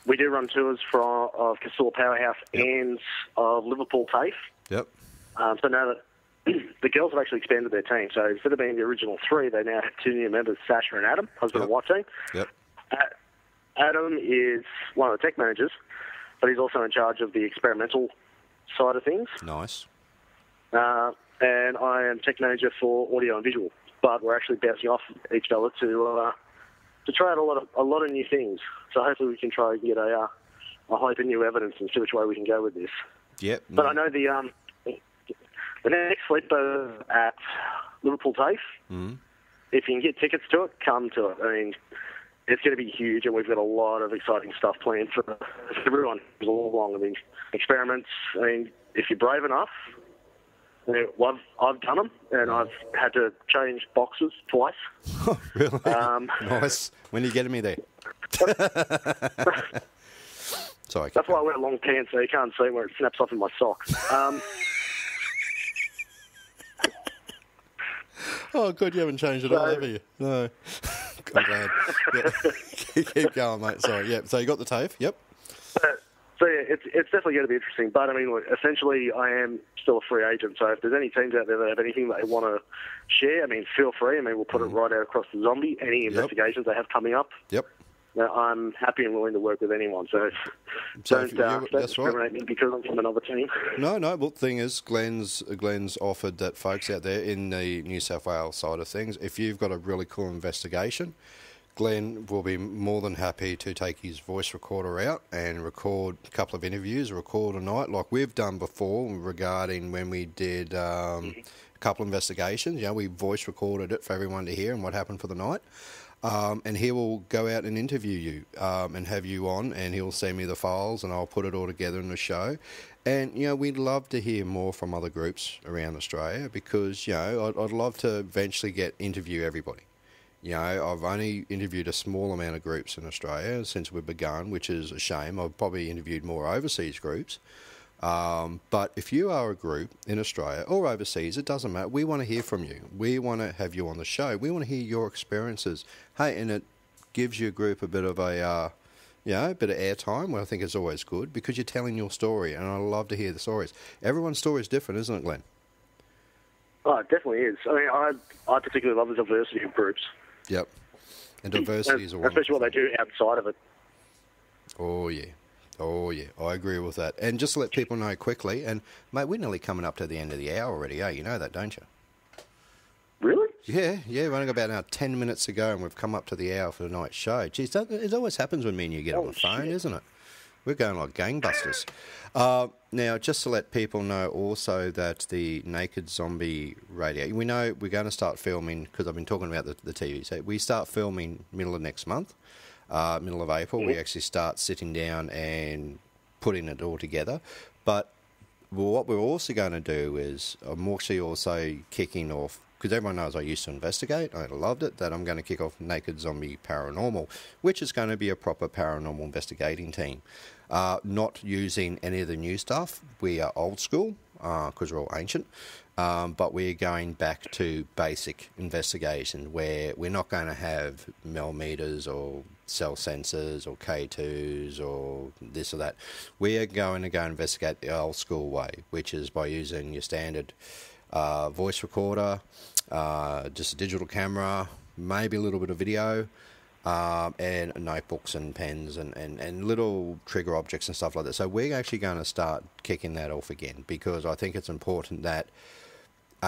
we do run tours of Casula Powerhouse and of Liverpool TAFE. Yep. So now that the girls have actually expanded their team, so instead of being the original 3, they now have 2 new members, Sasha and Adam, husband and wife team. Yep. Adam is one of the tech managers, but he's also in charge of the experimental side of things. Nice. And I am tech manager for audio and visual, but we're actually bouncing off each other to try out a lot of new things. So hopefully we can try and get a hype and new evidence and see which way we can go with this. Yep. But I know the next sleeper at Liverpool TAFE, if you can get tickets to it, come to it. I mean, it's going to be huge, and we've got a lot of exciting stuff planned for everyone who's all along. I mean, experiments. I mean, if you're brave enough, I've done them, and I've had to change boxes twice. Oh, really? Nice. When are you getting me there? Sorry. That's why I wear long pants, so you can't see where it snaps off in my socks. Oh, good, you haven't changed it all, have you? No. I'm glad. Yeah. Keep going, mate. Sorry, yeah. So you got the TAFE? Yep. So yeah, it's definitely going to be interesting. But I mean, look, essentially, I am still a free agent. So if there's any teams out there that have anything that they want to share, I mean, feel free. I mean, we'll put it right out across the zombie. Any investigations they have coming up. Yep. I'm happy and willing to work with anyone. So don't discriminate me because I'm from another team. No. Well, the thing is, Glenn's offered that folks out there in the New South Wales side of things, if you've got a really cool investigation, Glenn will be more than happy to take his voice recorder out and record a couple of interviews, record a night like we've done before regarding when we did a couple of investigations. You know, we voice recorded it for everyone to hear and what happened for the night. And he will go out and interview you and have you on, and he'll send me the files and I'll put it all together in the show. And, you know, we'd love to hear more from other groups around Australia because, you know, I'd love to eventually interview everybody. You know, I've only interviewed a small amount of groups in Australia since we've begun, which is a shame. I've probably interviewed more overseas groups. But if you are a group in Australia or overseas, it doesn't matter. We want to hear from you. We want to have you on the show. We want to hear your experiences. Hey, and it gives your group a bit of a bit of airtime, which I think is always good because you're telling your story, and I love to hear the stories. Everyone's story is different, isn't it, Glenn? Oh, it definitely is. I mean, I particularly love the diversity of groups. Yep. And diversity is a wonderful especially what they do outside of it. Oh, yeah, I agree with that. And just to let people know quickly, and, mate, we're nearly coming up to the end of the hour already, You know that, don't you? Really? Yeah, we've only got about now 10 minutes to go, and we've come up to the hour for the night's show. Geez, it always happens when me and you get on the phone, isn't it? We're going like gangbusters. Now, just to let people know also that the Naked Zombie Radio, we know we're going to start filming, because I've been talking about the TV, so we start filming middle of next month, middle of April. We actually start sitting down and putting it all together. But what we're also going to do is, I'm actually also kicking off, because everyone knows I used to investigate, I loved it, that I'm going to kick off Naked Zombie Paranormal, which is going to be a proper paranormal investigating team. Not using any of the new stuff. We are old school, because we're all ancient, but we're going back to basic investigation, where we're not going to have millimeters or cell sensors or K2s or this or that. We are going to go investigate the old school way, which is by using your standard voice recorder, just a digital camera, maybe a little bit of video, and notebooks and pens and little trigger objects and stuff like that. So we're actually going to start kicking that off again, because I think it's important that,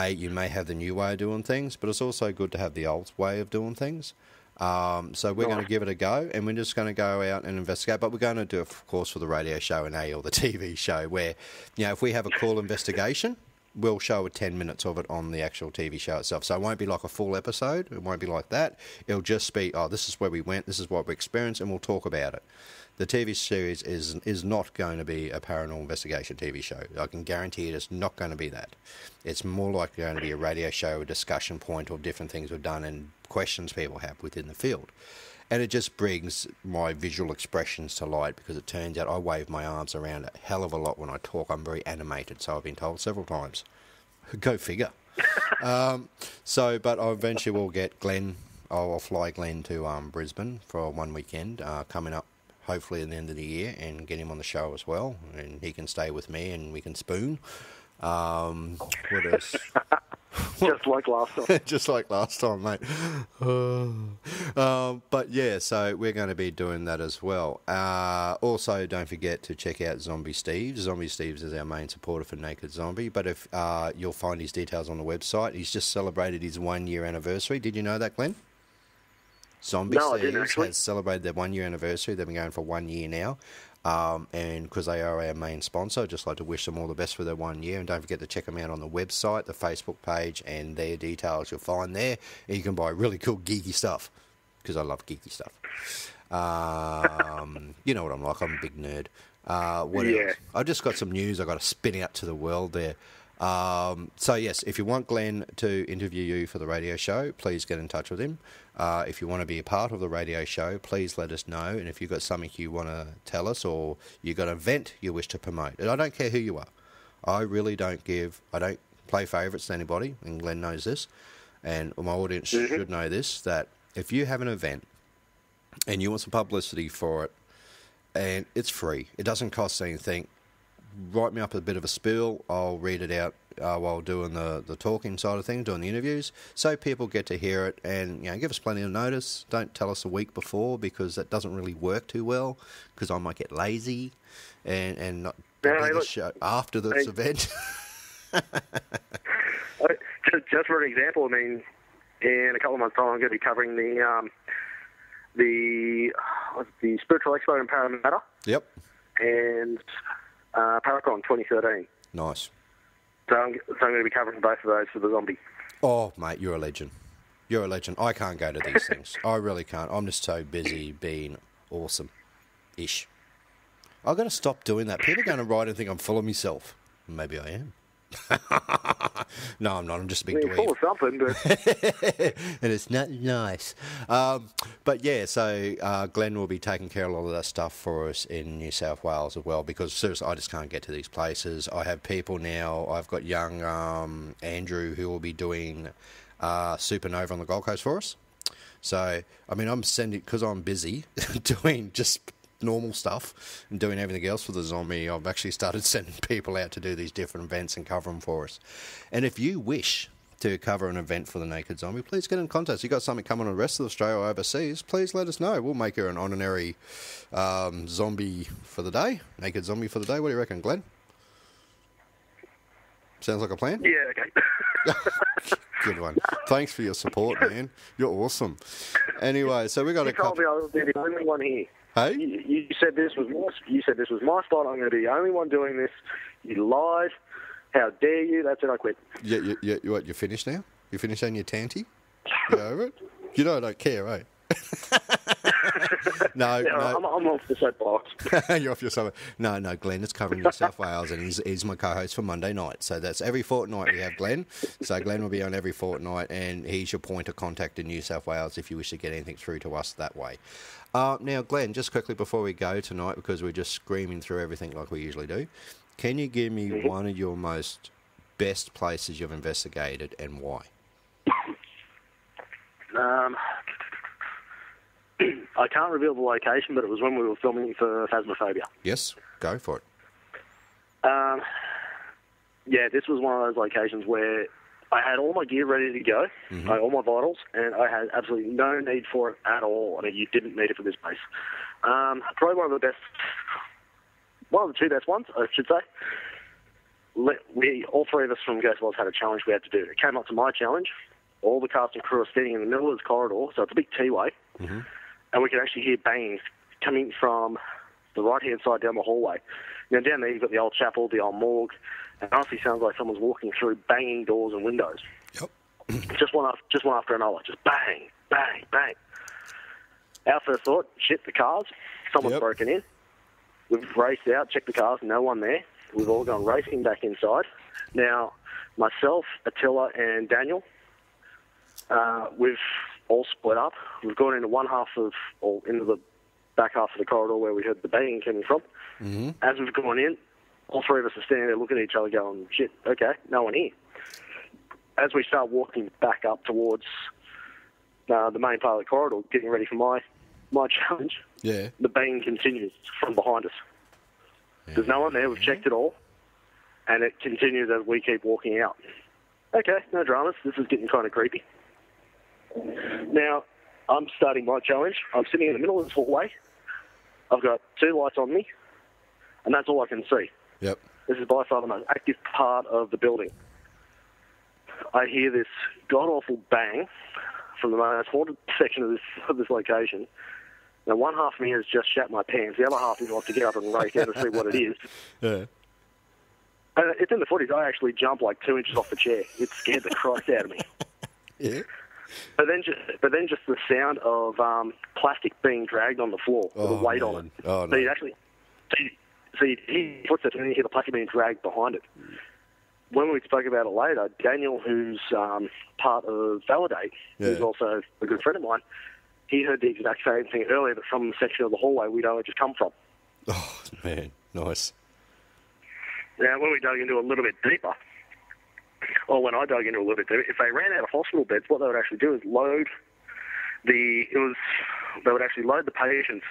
you may have the new way of doing things, but it's also good to have the old way of doing things. So we're going to give it a go, and we're just going to go out and investigate. But we're going to do it, of course, for the radio show and or the TV show, where, you know, if we have a cool investigation, we'll show 10 minutes of it on the actual TV show itself. So it won't be like a full episode. It won't be like that. It'll just be, this is where we went, this is what we experienced, and we'll talk about it. The TV series is not going to be a paranormal investigation TV show. I can guarantee it's not going to be that. It's more like going to be a radio show, a discussion point of different things we've done and questions people have within the field. And it just brings my visual expressions to light, because it turns out I wave my arms around a hell of a lot when I talk. I'm very animated, so I've been told several times. Go figure. But I eventually will get Glenn. I'll fly Glenn to Brisbane for one weekend coming up, hopefully at the end of the year, and get him on the show as well. And he can stay with me and we can spoon. What else? Just like last time. Just like last time, mate. But yeah, so we're going to be doing that as well. Also, don't forget to check out Zombie Steve's. Zombie Steve's is our main supporter for Naked Zombie. But if you'll find his details on the website. He's just celebrated his 1 year anniversary. Did you know that, Glenn? Zombie Steve's has celebrated their 1 year anniversary. They've been going for 1 year now. And because they are our main sponsor, I'd just like to wish them all the best for their 1 year. And don't forget to check them out on the website, the Facebook page, and their details you'll find there. And you can buy really cool geeky stuff, because I love geeky stuff. You know what I'm like. I'm a big nerd. What else? I just got some news I got to spin out to the world there. So yes, if you want Glenn to interview you for the radio show, please get in touch with him. If you want to be a part of the radio show, please let us know. And if you've got something you want to tell us, or you've got an event you wish to promote, and I don't care who you are. I really don't I don't play favourites to anybody, and Glenn knows this, and my audience should know this, that if you have an event and you want some publicity for it, and it's free. It doesn't cost anything. Write me up a bit of a spiel. I'll read it out while doing the talking side of things, doing the interviews, so people get to hear it and give us plenty of notice. Don't tell us a week before, because that doesn't really work too well, because I might get lazy and not do the show after this event. Just for an example, I mean, in a couple of months' time, I'm going to be covering the Spiritual Expo in Parramatta. Yep. And Paracon 2013. Nice. So I'm going to be covering both of those for the zombie. Oh, mate, you're a legend. You're a legend. I can't go to these things. I really can't. I'm just so busy being awesome-ish. I've got to stop doing that. People are going to write and think I'm full of myself. Maybe I am. No, I'm not. I'm just a big dweeb. Full of something, but... and it's not nice. But yeah, so Glenn will be taking care of a lot of that stuff for us in New South Wales as well, because seriously, I just can't get to these places. I have people now. I've got young Andrew who will be doing Supernova on the Gold Coast for us. So, I mean, I'm sending, because I'm busy doing just normal stuff and doing everything else for the zombie, I've actually started sending people out to do these different events and cover them for us. And if you wish to cover an event for the Naked Zombie, please get in contact. If you've got something coming on the rest of Australia or overseas, please let us know. We'll make you an honorary zombie for the day, Naked Zombie for the day. What do you reckon, Glenn? Sounds like a plan? Yeah, okay. Good one. Thanks for your support, man. You're awesome. Anyway, so we got you told me I would be the only one here. Hey? You said this was my spot. I'm going to be the only one doing this. You lied. How dare you? That's it. I quit. Yeah. What? You finished now? You finished on your tanty? You over it? You know I don't care, eh? No, yeah, no. I'm off the soapbox. You're off your soapbox. No, Glenn is covering New South Wales, and he's my co-host for Monday night. So that's every fortnight we have Glenn. So Glenn will be on every fortnight, and he's your point of contact in New South Wales if you wish to get anything through to us that way. Now, Glenn, just quickly before we go tonight, because we're just screaming through everything like we usually do, can you give me one of your most best places you've investigated and why? I can't reveal the location, but it was when we were filming for Phasmophobia. Yes, go for it. Yeah, this was one of those locations where I had all my gear ready to go, all my vitals, and I had absolutely no need for it at all. I mean, you didn't need it for this place. Probably one of the two best ones, I should say. All three of us from Ghost Wars had a challenge we had to do. It came up to my challenge. All the cast and crew are standing in the middle of this corridor, so it's a big T-way, and we can actually hear banging coming from the right-hand side down the hallway. Now, down there, you've got the old chapel, the old morgue, and it honestly sounds like someone's walking through, banging doors and windows. Yep. Just one after another. Just bang, bang, bang. Our first thought, shit, the cars. Someone's broken in. We've raced out, checked the cars, no one there. We've all gone racing back inside. Now, myself, Attila, and Daniel, we've all split up. We've gone into into the back half of the corridor where we heard the banging coming from. As we've gone in, all three of us are standing there looking at each other going, shit, okay, no one here. As we start walking back up towards the main part of the corridor, getting ready for my challenge, the banging continues from behind us. There's no one there, we've checked it all, and it continues as we keep walking out. Okay, no dramas, this is getting kind of creepy. Now, I'm starting my challenge. I'm sitting in the middle of this hallway. I've got two lights on me, and that's all I can see. Yep. This is by far the most active part of the building. I hear this god-awful bang from the most haunted section of this location. Now, one half of me has just shat my pants. The other half is off to get up and race out to see what it is. Yeah. And it's in the footage. I actually jumped like 2 inches off the chair. It scared the Christ out of me. Yeah. But then just the sound of plastic being dragged on the floor with a weight on it. Oh, so you hear footsteps and then you hear the plastic being dragged behind it. When we spoke about it later, Daniel, who's part of Validate, who's also a good friend of mine, he heard the exact same thing earlier, but from the section of the hallway we'd only just come from. Oh, man, nice. Now, when we dug into a little bit deeper, or when I dug into a little bit deeper, if they ran out of hospital beds, what they would actually do is they would actually load the patients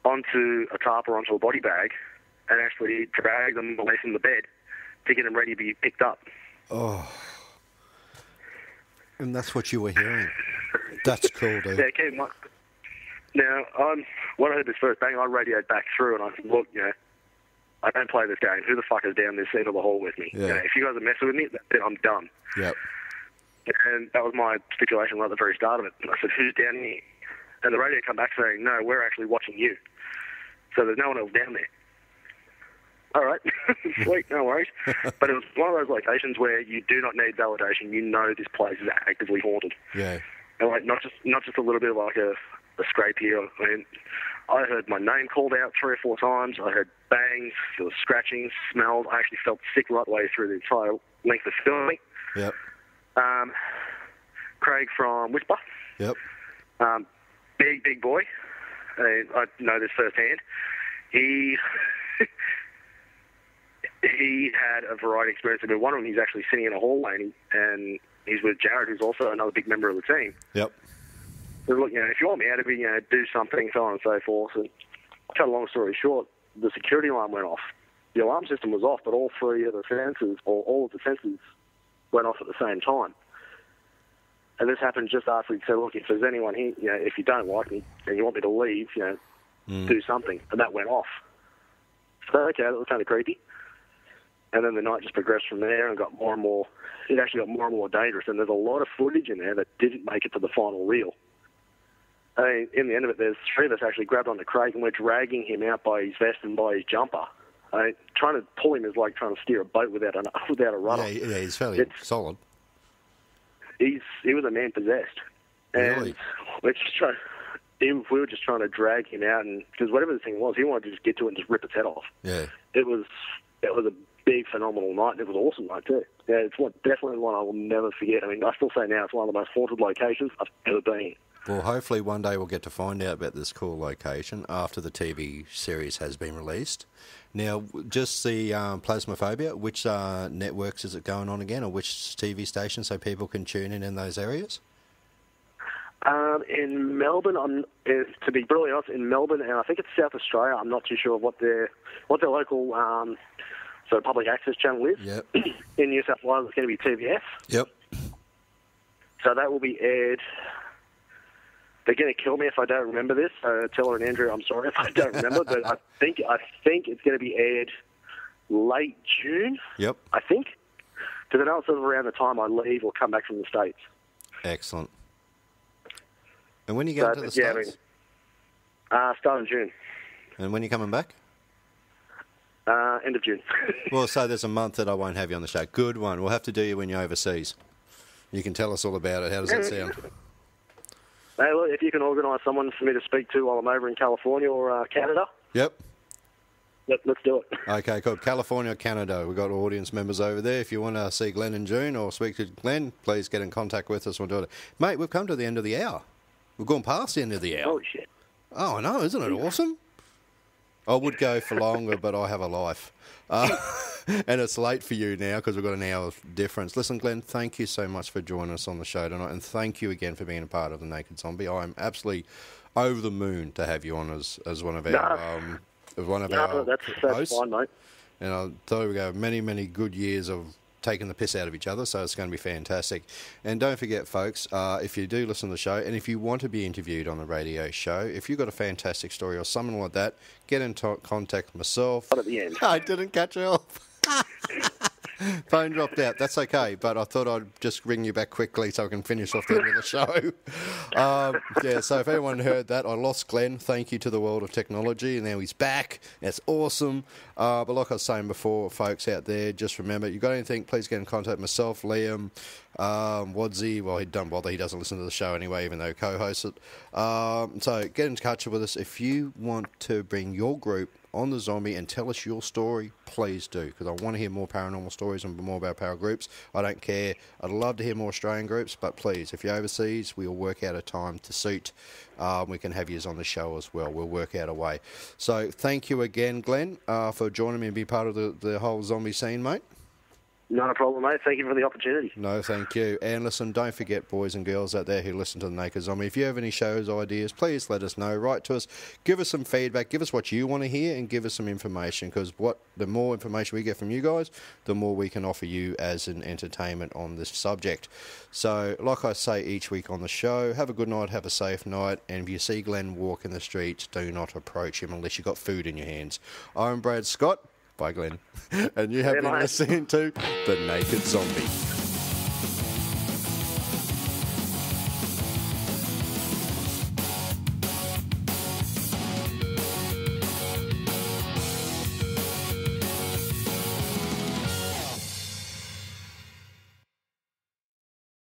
onto a tarp or onto a body bag and actually drag them away from the bed to get them ready to be picked up. Oh. And that's what you were hearing. That's cool, dude. Yeah, keep in mind. Now, when I heard this first bang, I radioed back through and I said, look, I don't play this game. Who the fuck is down this end of the hall with me? Yeah. If you guys are messing with me, then I'm done. Yep. And that was my stipulation right at the very start of it. And I said, who's down here? And the radio come back saying, no, we're actually watching you. So there's no one else down there. All right. Sweet, no worries. But it was one of those locations where you do not need validation. You know this place is actively haunted. Yeah. And not just a little bit of like a scrape here. I mean, I heard my name called out 3 or 4 times. I heard bangs, there was scratching, smells. I actually felt sick right the way through the entire length of filming. Yep. Craig from Whisper. Yep. Big boy. I know this firsthand. He had a variety of experiences. I mean, one of them, he's actually sitting in a hallway and he's with Jared, who's also another big member of the team. Yep. So look, if you want me out of it, do something, so on and so forth. And to cut a long story short, the security alarm went off. The alarm system was off, but all 3 of the sensors, or all of the sensors, went off at the same time. And this happened just after he said, look, if there's anyone here, if you don't like me and you want me to leave, do something. And that went off. So, okay, that was kind of creepy. And then the night just progressed from there and got more and more, it actually got more and more dangerous. And there's a lot of footage in there that didn't make it to the final reel. I mean, in the end of it, there's 3 of us actually grabbed onto Craig and we're dragging him out by his vest and by his jumper. I mean, trying to pull him is like trying to steer a boat without a rudder. Yeah, he's fairly solid. He was a man possessed. And Really? we were just trying to drag him out, and because whatever the thing was, he wanted to just get to it and just rip its head off. Yeah. It was a big, phenomenal night, and it was an awesome night too. Yeah, it's definitely one I will never forget. I mean, I still say now it's one of the most haunted locations I've ever been. Well, hopefully one day we'll get to find out about this cool location after the TV series has been released. Now, just the Plasmophobia, which networks is it going on again, or which TV station, so people can tune in those areas? In Melbourne, to be brutally honest, in Melbourne, and I think it's South Australia, I'm not too sure what their local public access channel is. Yep. In New South Wales, it's going to be TVS. Yep. So that will be aired. They're going to kill me if I don't remember this. Tell her and Andrew, I'm sorry if I don't remember, but I think it's going to be aired late June. Yep. I think, because I know it's sort of around the time I leave or come back from the States. Excellent. And when are you going to the States? Start in June. And when are you coming back? End of June. Well, so there's a month that I won't have you on the show. Good one. We'll have to do you when you're overseas. You can tell us all about it. How does that sound? Hey, look, if you can organise someone for me to speak to while I'm over in California or Canada. Yep. Let's do it. Okay, cool. California, Canada. We've got audience members over there. If you want to see Glen in June or speak to Glen, please get in contact with us. We'll do it. Mate, we've come to the end of the hour. We've gone past the end of the hour. Holy shit. Oh, I know. Isn't it awesome? I would go for longer, but I have a life. And it's late for you now because we've got an hour difference. Listen, Glen, thank you so much for joining us on the show tonight, and thank you again for being a part of the Naked Zombie. I'm absolutely over the moon to have you on as one of our that's fine, mate. And I thought we go many good years of taking the piss out of each other, so it's going to be fantastic. And don't forget, folks, if you do listen to the show, and if you want to be interviewed on the radio show, if you've got a fantastic story or something like that, get in contact with myself. But at the end. I didn't catch you off. Phone dropped out. That's okay, but I thought I'd just ring you back quickly so I can finish off the end of the show. So if anyone heard that, I lost Glen. Thank you to the world of technology, and now he's back. That's awesome. But like I was saying before, folks out there, just remember, you got anything, please get in contact with myself, Liam, Wadsy. Well, he don't bother. He doesn't listen to the show anyway, even though he co-hosts it. So get in touch with us. If you want to bring your group on the zombie and tell us your story, please do, because I want to hear more paranormal stories and more about power groups. I don't care. I'd love to hear more Australian groups, but please, if you're overseas, we'll work out a time to suit. We can have you on the show as well. We'll work out a way. So thank you again, Glen, for joining me and being part of the whole zombie scene, mate. Not a problem, mate. Thank you for the opportunity. No, thank you. And listen, don't forget, boys and girls out there who listen to The Naked Zombie, if you have any shows, ideas, please let us know. Write to us. Give us some feedback. Give us what you want to hear and give us some information, because the more information we get from you guys, the more we can offer you as an entertainment on this subject. So, like I say each week on the show, have a good night, have a safe night, and if you see Glenn walk in the streets, do not approach him unless you've got food in your hands. I'm Brad Scott. Bye, Glenn. And you have been listening to The Naked Zombie.